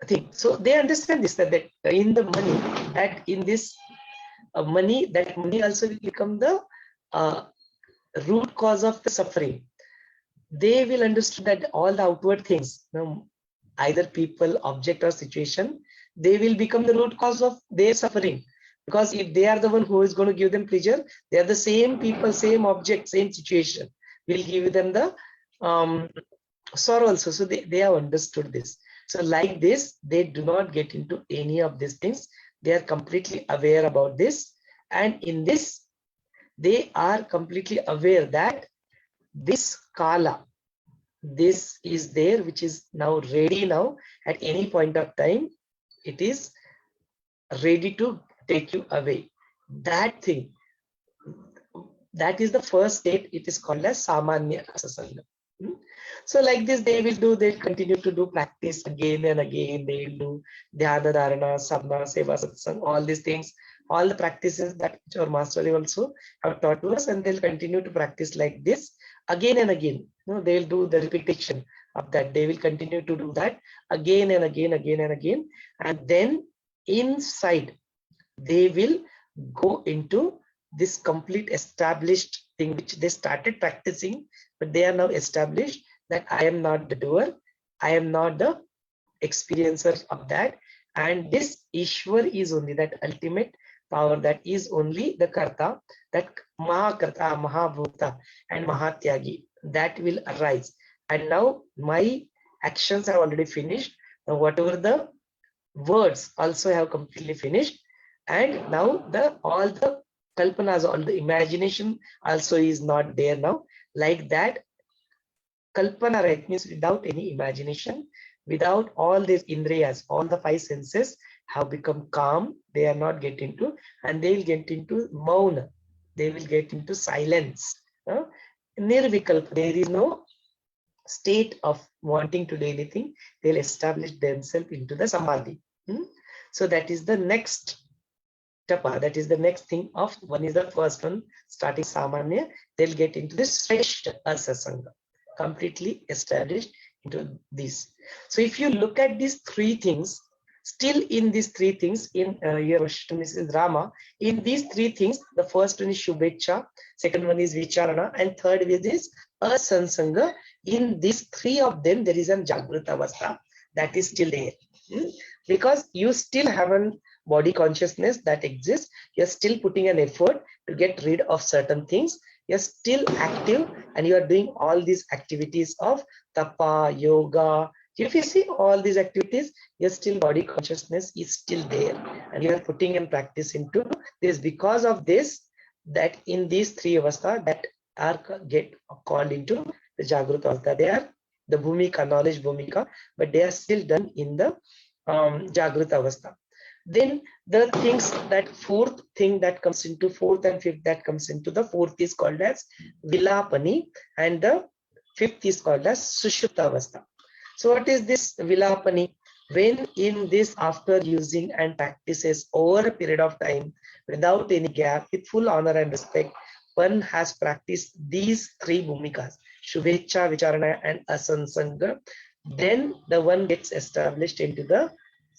thing. So they understand this, that in the money, that in this money, that money also will become the root cause of the suffering. They will understand that all the outward things, either people, object, or situation, they will become the root cause of their suffering. Because if they are the one who is going to give them pleasure, they are the same people, same object, same situation will give them the sorrow also. So they have understood this. So like this, they do not get into any of these things. They are completely aware about this. And in this, they are completely aware that this kala, this is there, which is now ready now. At any point of time, it is ready to take you away. That thing, that is the first state. It is called as samanya asasanga. So like this, they'll continue to do practice again and again. They will do dhyana, dharana, sadhana, seva, satsang, all these things, all the practices that our master also have taught to us, and they'll continue to practice like this again and again. They'll do the repetition of that. They will continue to do that again and again, again and again. And then inside, they will go into this complete established thing which they started practicing, but they are now established that I am not the doer, I am not the experiencer of that, and this Ishwar is only that ultimate power, that is only the karta, that Mahakarta, Mahabhuta, and Mahatyagi, that will arise. And now my actions are already finished. Now whatever the words also have completely finished, and now all the kalpanas, all the imagination also is not there now. Like that, kalpana, right, means without any imagination, without all these indriyas, all the five senses have become calm. They are not getting into, and they will get into mauna. They will get into silence. Nirvikalpa, there is no state of wanting to do anything. They'll establish themselves into the samadhi. So that is the next tapa, that is the next thing of one is the first one, starting samanya. They'll get into this shreshta asasanga, completely established into this. So if you look at these three things, still in these three things, in your Mrs. Rama, in these three things, the first one is Shubhecha, second one is Vicharana, and third is Asansanga. In these three of them, there is a Jagrata Avastha that is still there. Because you still have a body consciousness that exists, you're still putting an effort to get rid of certain things, you're still active, and you are doing all these activities of tapa, yoga. If you see all these activities, your still body consciousness is still there, and you are putting in practice into this. Because of this, that in these three avastha that are get called into the Jagrut avastha, they are the bhumika, knowledge bhumika, but they are still done in the Jagrut avastha. Then the things, that fourth thing that comes into fourth and fifth that comes into the fourth is called as Vilapani, and the fifth is called as Sushupta avastha. So what is this Vilapani? When in this, after using and practices over a period of time without any gap, with full honor and respect, one has practiced these three bhumikas, Shubhecha, Vicharana, and Asansanga, then the one gets established into the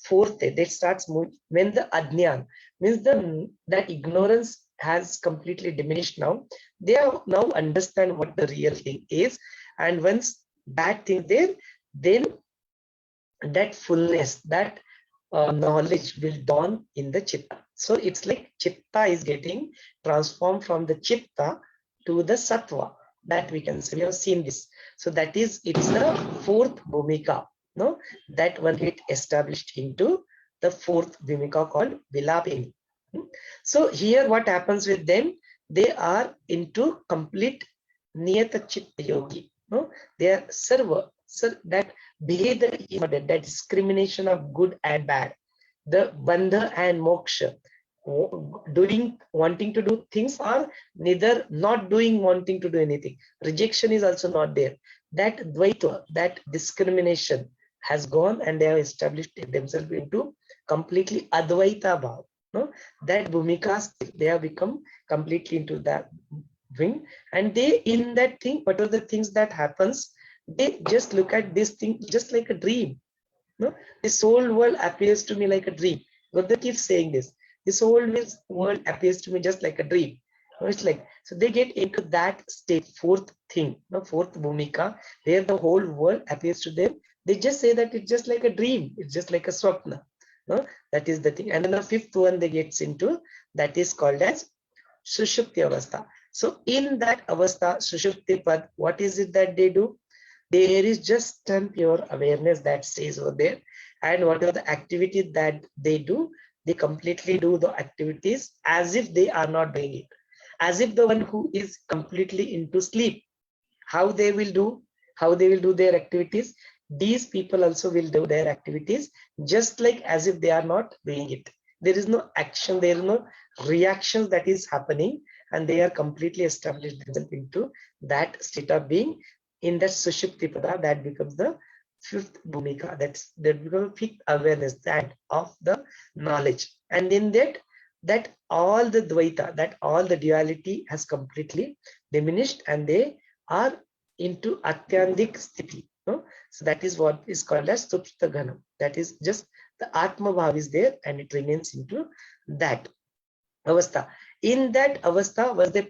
fourth day. That starts when the Adnyan, means that ignorance has completely diminished now. They have now understand what the real thing is, and once that thing there, then that fullness, that knowledge will dawn in the chitta. So it's like chitta is getting transformed from the chitta to the sattva, that we can say. We have seen this. So that is, it's the fourth bhumika, that one get established into the fourth bhumika called Vilapini. So here what happens with them, they are into complete niyata chitta yogi. No? They are sarva, that bheda is not there, that discrimination of good and bad, the bandha and moksha, doing, wanting to do things, or neither not doing, wanting to do anything. Rejection is also not there. That dvaita, that discrimination has gone, and they have established themselves into completely advaita bhav. No? That bhumikas, they have become completely into that wing, and they, in that thing, what are the things that happens, they just look at this thing just like a dream. No, this whole world appears to me like a dream. Buddha keeps saying this. This whole world appears to me just like a dream. No, it's like, so they get into that state, fourth thing, no, fourth bhumika, where the whole world appears to them. They just say that it's just like a dream. It's just like a swapna. No, that is the thing. And then the fifth one they gets into, that is called as Sushupti Avastha. So in that Avastha, Sushupti Pad, what is it that they do? There is just an pure awareness that stays over there. And whatever the activity that they do, they completely do the activities as if they are not doing it. As if the one who is completely into sleep, how they will do their activities, these people also will do their activities just like as if they are not doing it. There is no action, there is no reactions that is happening, and they are completely established themselves into that state of being. In that Sushupti Pada, that becomes the fifth bhumika, that becomes fifth awareness, that of the knowledge. And in that all the dvaita, that all the duality has completely diminished, and they are into Atyandik Sthiti. No? So that is what is called as Supta Ghanam. That is just the Atma Bhav is there, and it remains into that Avastha. In that Avastha, once they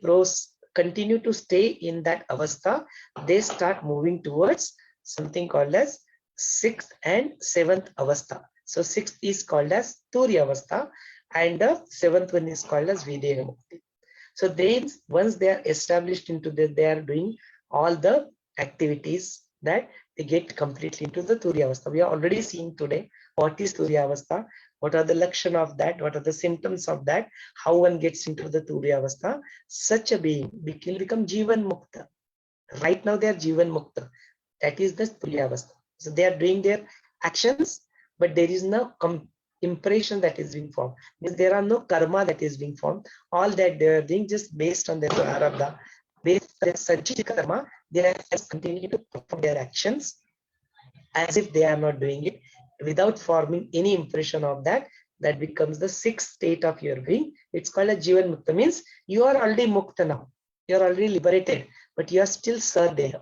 continue to stay in that Avastha, they start moving towards something called as sixth and seventh Avastha. So sixth is called as Turiya Avastha, and the seventh one is called as Videha Mukti. So they, once they are established into this, they are doing all the activities, that they get completely into the Turiya Avastha. We are already seeing today what is Turiya Avastha, what are the lakshana of that, what are the symptoms of that, how one gets into the Turiya Avastha. Such a being will become Jivan Mukta. Right now they are Jivan Mukta. That is the Turiya Avastha. So they are doing their actions, but there is no impression that is being formed. There are no karma that is being formed. All that they are doing just based on their prarabdha, based on their sanchita karma, they are just continuing to perform their actions as if they are not doing it, without forming any impression of that. That becomes the sixth state of your being. It's called a Jivan Mukta, means you are already Mukta now. You are already liberated, but you are still Sadeha.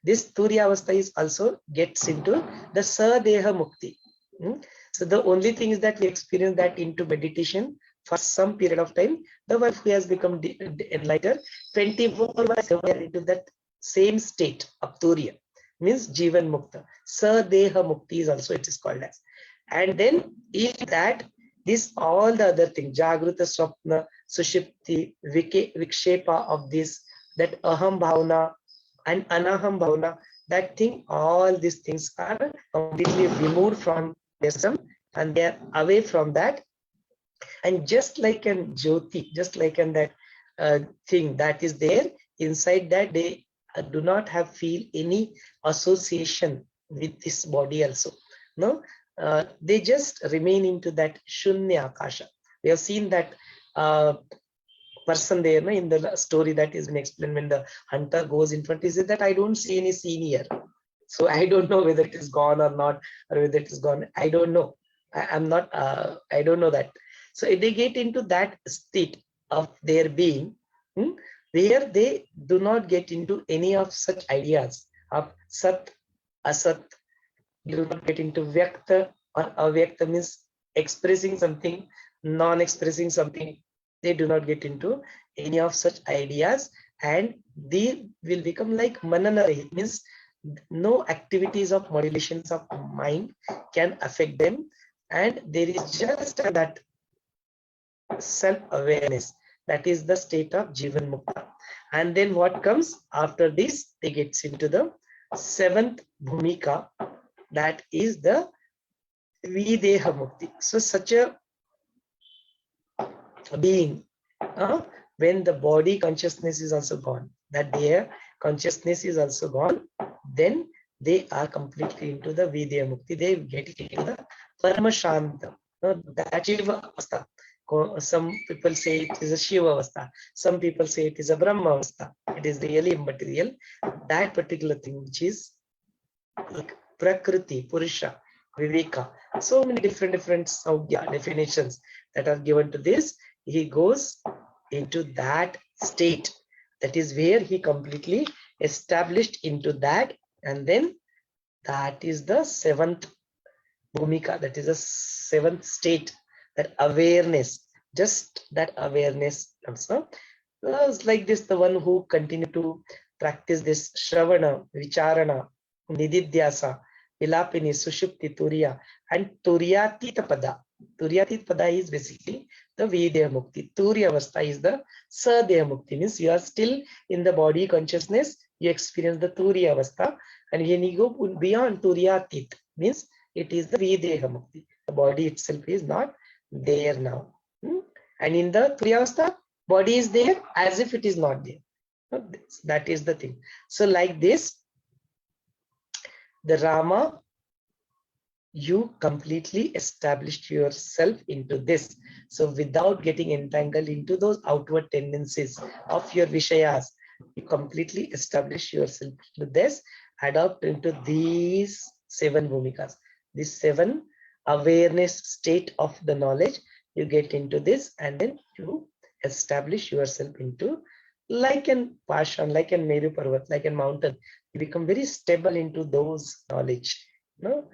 This Turiya Avastha is also gets into the Sadeha Mukti. So the only thing is that we experience that into meditation for some period of time. The one who has become enlightened, 24/7 into that same state of Turiya, means Jivan Mukta. Sadeha Mukti is also it is called as. And then in that, this all the other things, Jagruta, Swapna, Sushipti, Vikshepa of this, that Aham Bhavana and Anaham Bhavana, that thing, all these things are completely removed from their system, and they are away from that. And just like an Jyoti, just like in that thing that is there, inside that they do not feel any association with this body also. No, they just remain into that Shunya Akasha. We have seen that person there, no, in the story that is been explained, when the hunter goes in front, he says that I don't see any scene here. So I don't know whether it is gone or not, or whether it is gone. I don't know. I'm not, I don't know that. So they get into that state of their being, where they do not get into any of such ideas of Sat, Asat. You do not get into Vyakta or Avyakta, means expressing something, non-expressing something. They do not get into any of such ideas, and they will become like Manana, means no activities of modulations of mind can affect them, and there is just that self-awareness. That is the state of Jivan Mukta. And then what comes after this, they gets into the seventh Bhumika, that is the Videha Mukti. So such a being. When the body consciousness is also gone, that their consciousness is also gone, then they are completely into the Vidya Mukti. They get into the Parama Shanta. That Shiva Avastha. Some people say it is a Shiva Avastha. Some people say it is a Brahma Avastha. It is really immaterial. That particular thing which is like Prakriti, Purusha, Viveka. So many different Saugya definitions that are given to this. He goes into that state. That is where he completely established into that, and then that is the seventh bhumika, that is the seventh state, that awareness, just that awareness comes up. It's like this, the one who continue to practice this Shravana, Vicharana, Nididhyasa, Vilapini, Sushupti, Turiya, and Turyatita Pada. Turyatita Pada is basically the Vidya Mukti. Turya Avastha is the Sadhya Mukti, means you are still in the body consciousness, you experience the Turya Avastha, and when you go beyond Turyatit, means it is the Vidya Mukti. The body itself is not there now. And in the Turya Avastha, body is there as if it is not there. That is the thing. So like this, the Rama, you completely established yourself into this. So without getting entangled into those outward tendencies of your Vishayas, you completely establish yourself into this, adopt into these seven bhumikas, this seven awareness state of the knowledge. You get into this, and then you establish yourself into, like an Pashan, like an Meru Parvat, like a mountain. You become very stable into those knowledge. No?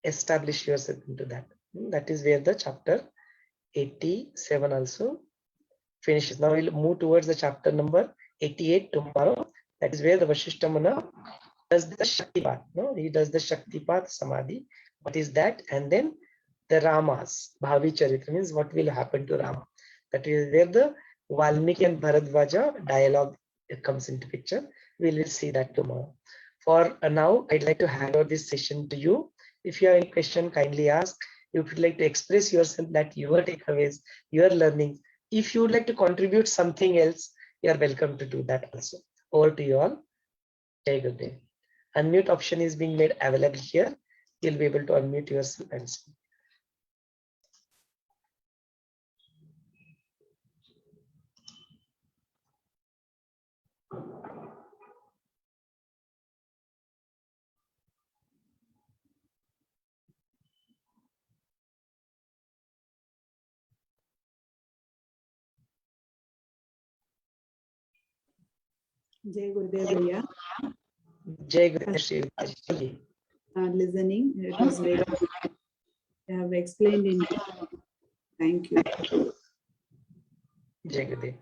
Establish yourself into that. That is where the chapter 87 also finishes. Now we'll move towards the chapter number 88 tomorrow. That is where the Vaashishtha Muna does the Shaktipat. No, he does the Shaktipat Samadhi. What is that? And then the Ramas, Bhavi Charitra, means what will happen to Rama. That is where the Valmiki and Bharadvaja dialogue comes into picture. We will see that tomorrow. For now, I'd like to hand over this session to you. If you have any question, kindly ask. If you'd like to express yourself, that your takeaways, your learning. If you would like to contribute something else, you are welcome to do that also. Over to you all. Jai Gurudev. Unmute option is being made available here. You'll be able to unmute yourself and speak. Jai Gurudev Bhaiya. Jai Gurudev. Listening, it was very good. You have explained in detail. Thank you. Jai Gurudev.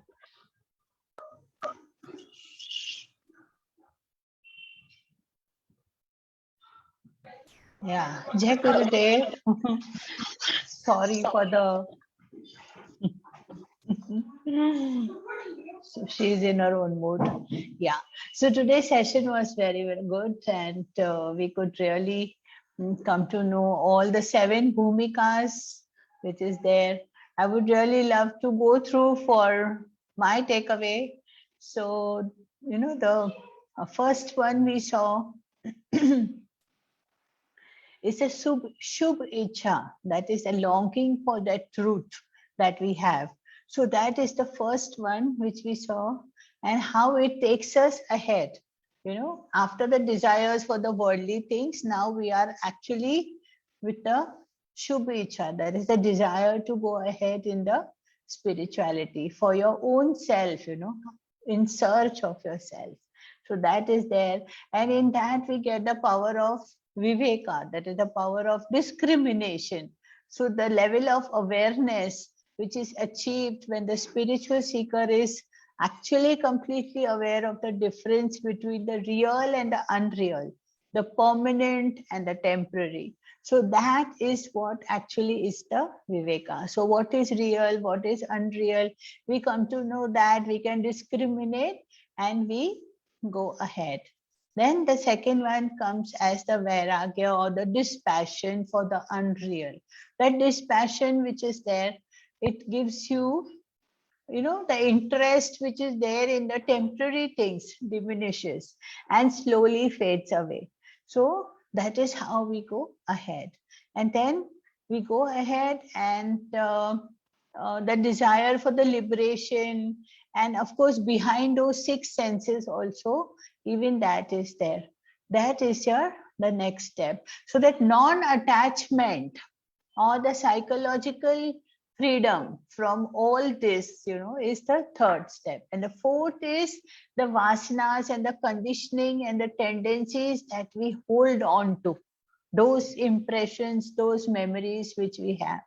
Yeah, Jai Gurudev. Sorry for the. So she's in her own mood. Yeah. So today's session was very, very good, and we could really come to know all the seven bhumikas which is there. I would really love to go through for my takeaway. So, you know, the first one we saw is a shubh icha, that is a longing for that truth that we have. So that is the first one which we saw, and how it takes us ahead. You know, after the desires for the worldly things, now we are actually with the shubh icha, that is the desire to go ahead in the spirituality for your own self, you know, in search of yourself. So that is there, and in that we get the power of viveka, that is the power of discrimination. So the level of awareness which is achieved when the spiritual seeker is actually completely aware of the difference between the real and the unreal, the permanent and the temporary. So that is what actually is the viveka. So what is real, what is unreal, we come to know that we can discriminate and we go ahead. Then the second one comes as the vairagya, or the dispassion for the unreal. That dispassion which is there, it gives you, the interest which is there in the temporary things diminishes and slowly fades away. So that is how we go ahead. And then we go ahead and the desire for the liberation, and of course behind those 6 senses also, even that is there. That is the next step. So that non-attachment or the psychological freedom from all this, is the 3rd step. And the 4th is the vasanas and the conditioning and the tendencies that we hold on to, those impressions, those memories which we have.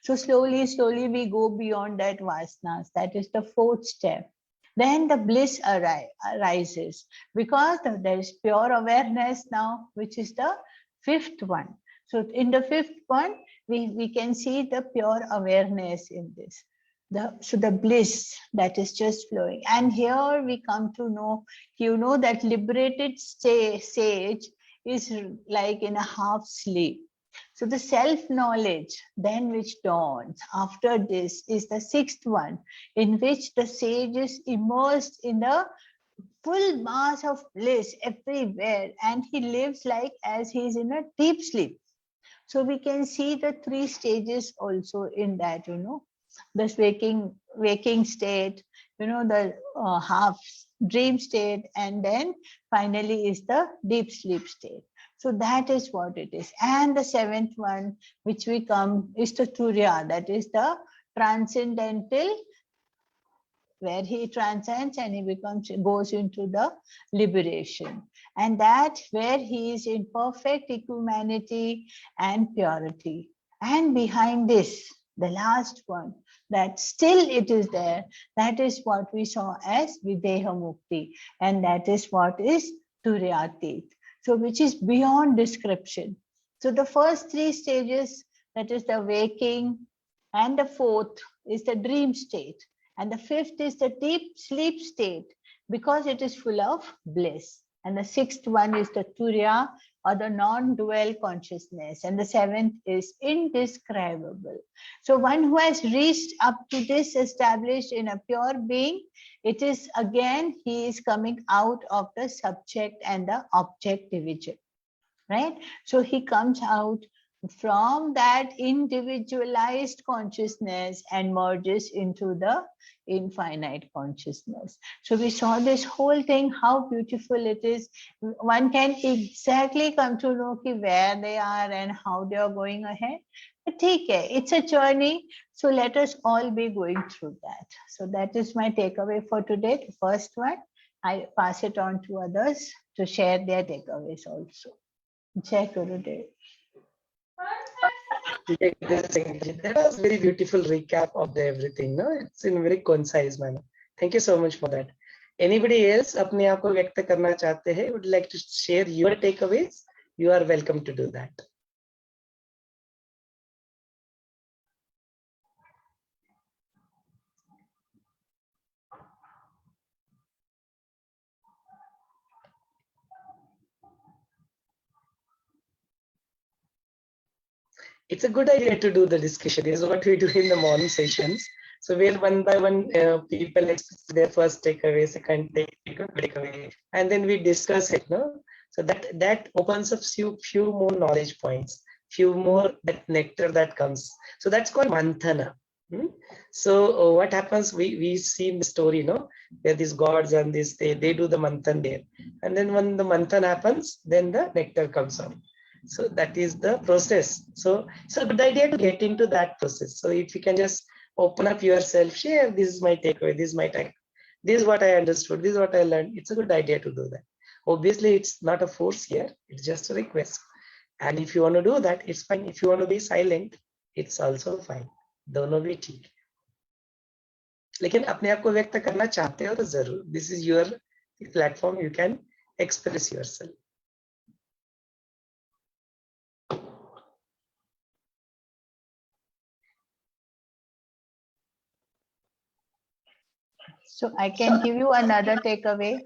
So slowly we go beyond that vasanas. That is the 4th step. Then the bliss arises, because there is pure awareness now, which is the 5th one. So in the 5th one, we can see the pure awareness in this. So the bliss that is just flowing. And here we come to know, that liberated sage is like in a half sleep. So the self-knowledge then which dawns after this is the 6th one, in which the sage is immersed in the full mass of bliss everywhere, and he lives like as he is in a deep sleep. So we can see the 3 stages also in that, this waking state, the half dream state, and then finally is the deep sleep state. So that is what it is. And the 7th one, which we come, is the Turiya, that is the transcendental, where he transcends and he goes into the liberation. And that where he is in perfect equanimity and purity. And behind this, the last one, that still it is there, that is what we saw as Videha Mukti. And that is what is Turiyatit. So which is beyond description. So the first 3 stages, that is the waking, and the 4th is the dream state, and the 5th is the deep sleep state, because it is full of bliss. And the 6th one is the Turiya, or the non-dual consciousness, and the 7th is indescribable. So one who has reached up to this, established in a pure being, it is again, he is coming out of the subject and the object division, right? So he comes out from that individualized consciousness and merges into the infinite consciousness. So we saw this whole thing, how beautiful it is. One can exactly come to know where they are and how they are going ahead. But take care, it's a journey. So let us all be going through that. So that is my takeaway for today. The first one, I pass it on to others to share their takeaways also. Jai Gurudev. That was very beautiful recap of the everything. No, it's in very concise manner. Thank you so much for that. Anybody else अपने आप को व्यक्त करना चाहते हैं, would like to share your takeaways? You are welcome to do that. It's a good idea to do the discussion. This is what we do in the morning sessions. So where one by one people express their first takeaway, second takeaway, and then we discuss it. No, so that opens up few more knowledge points, few more that nectar that comes. So that's called manthana. So what happens? We see in the story, where these gods and this they do the manthan there, and then when the manthan happens, then the nectar comes out. So that is the process. So it's a good idea to get into that process. So if you can just open up yourself, share, this is my takeaway, this is my take, this is what I understood, this is what I learned. It's a good idea to do that. Obviously, it's not a force here, it's just a request. And if you want to do that, it's fine. If you want to be silent, it's also fine. दोनों भी ठीक है. लेकिन अपने आप को व्यक्त करना चाहते हो तो जरूर. This is your platform. You can express yourself. So I can give you another takeaway.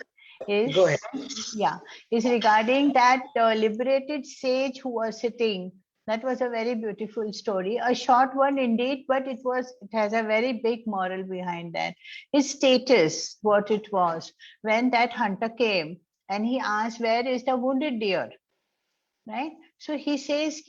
Is, go ahead. Yeah, is regarding that liberated sage who was sitting That was a very beautiful story, a short one indeed, but it has a very big moral behind that. His status, what it was, when that hunter came and he asked, where is the wounded deer? Right? So he says,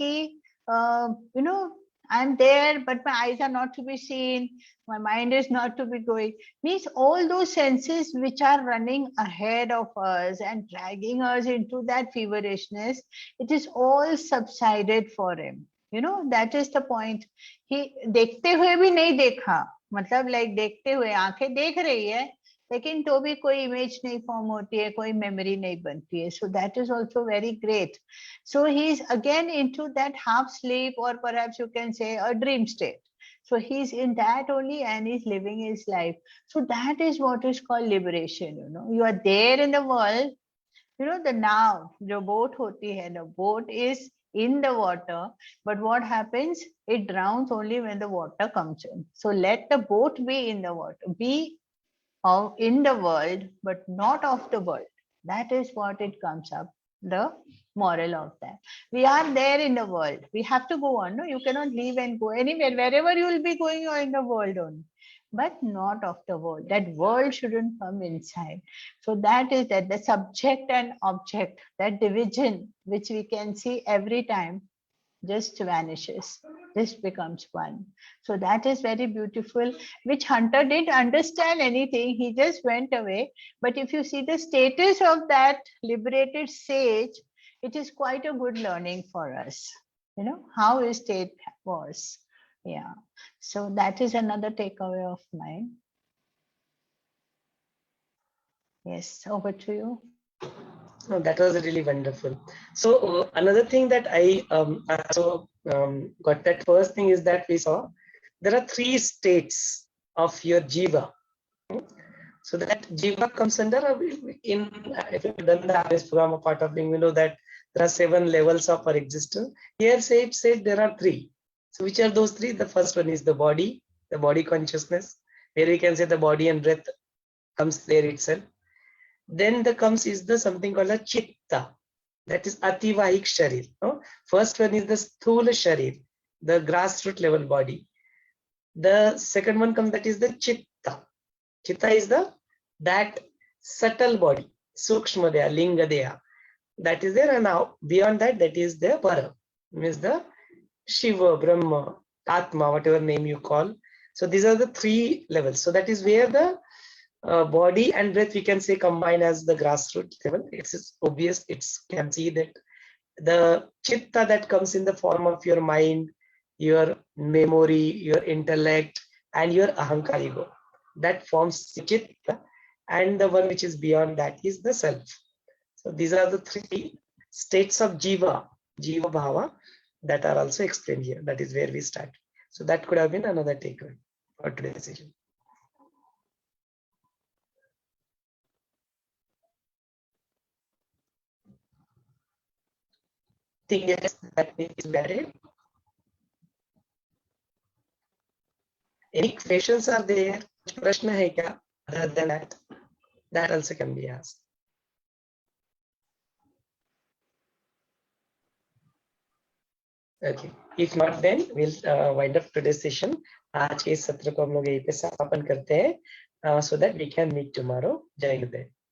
I'm there, but my eyes are not to be seen. My mind is not to be going. Means all those senses which are running ahead of us and dragging us into that feverishness, it is all subsided for him. That is the point. He देखते हुए भी नहीं देखा, मतलब like देखते हुए आंखें देख रही है, लेकिन तो भी कोई इमेज नहीं फॉर्म होती है, कोई मेमोरी नहीं बनती है. So that is also very great. So he is again into that half sleep, or perhaps you can say a dream state. So he's in that only and he's living his life. So that is what is called liberation. You are there in the world. The now, the boat hoti hai, the boat is in the water, but what happens? It drowns only when the water comes in. So let the boat be in the water, be in the world, but not of the world. That is what it comes up, the moral of that. We are there in the world. We have to go on. No, you cannot leave and go anywhere. Wherever you will be going, you are in the world only, but not of the world. That world shouldn't come inside. So that is that the subject and object, that division which we can see every time, just vanishes, just becomes one. So that is very beautiful, which hunter didn't understand anything, he just went away. But if you see the status of that liberated sage, it is quite a good learning for us, how his state was. Yeah, so that is another takeaway of mine. Yes, over to you. No, that was really wonderful. So another thing that I got, that first thing is that we saw there are 3 states of your jiva. So that jiva comes under, if you've done the RS program of Art of Being, we know that there are 7 levels of our existence. Here it said there are 3. So which are those 3? The first one is the body consciousness, where we can say the body and breath comes there itself. Then comes is the something called a chitta, that is ativahik sharir. First one is the sthula sharir, the grassroots level body. The second one comes, that is the chitta. Chitta is that subtle body, sukshma deha, linga deha, that is there. And now beyond that is the para, means the Shiva, Brahma, Atma, whatever name you call. So these are the 3 levels. So that is where the body and breath we can say combine as the grassroots level. It's obvious, can see that the chitta that comes in the form of your mind, your memory, your intellect, and your ahankar ego, that forms chitta, and the one which is beyond that is the self. So these are the 3 states of jiva bhava, that are also explained here. That is where we start. So that could have been another takeaway for today's session. Thing else that is valid? Any questions are there? Prashna hai kya? Other than that also can be asked. Okay, if not, then we'll wind up today's session. आज के इस सत्र को हम लोग यहीं पे समापन करते हैं, so that we can meet tomorrow. जय गुरुदेव.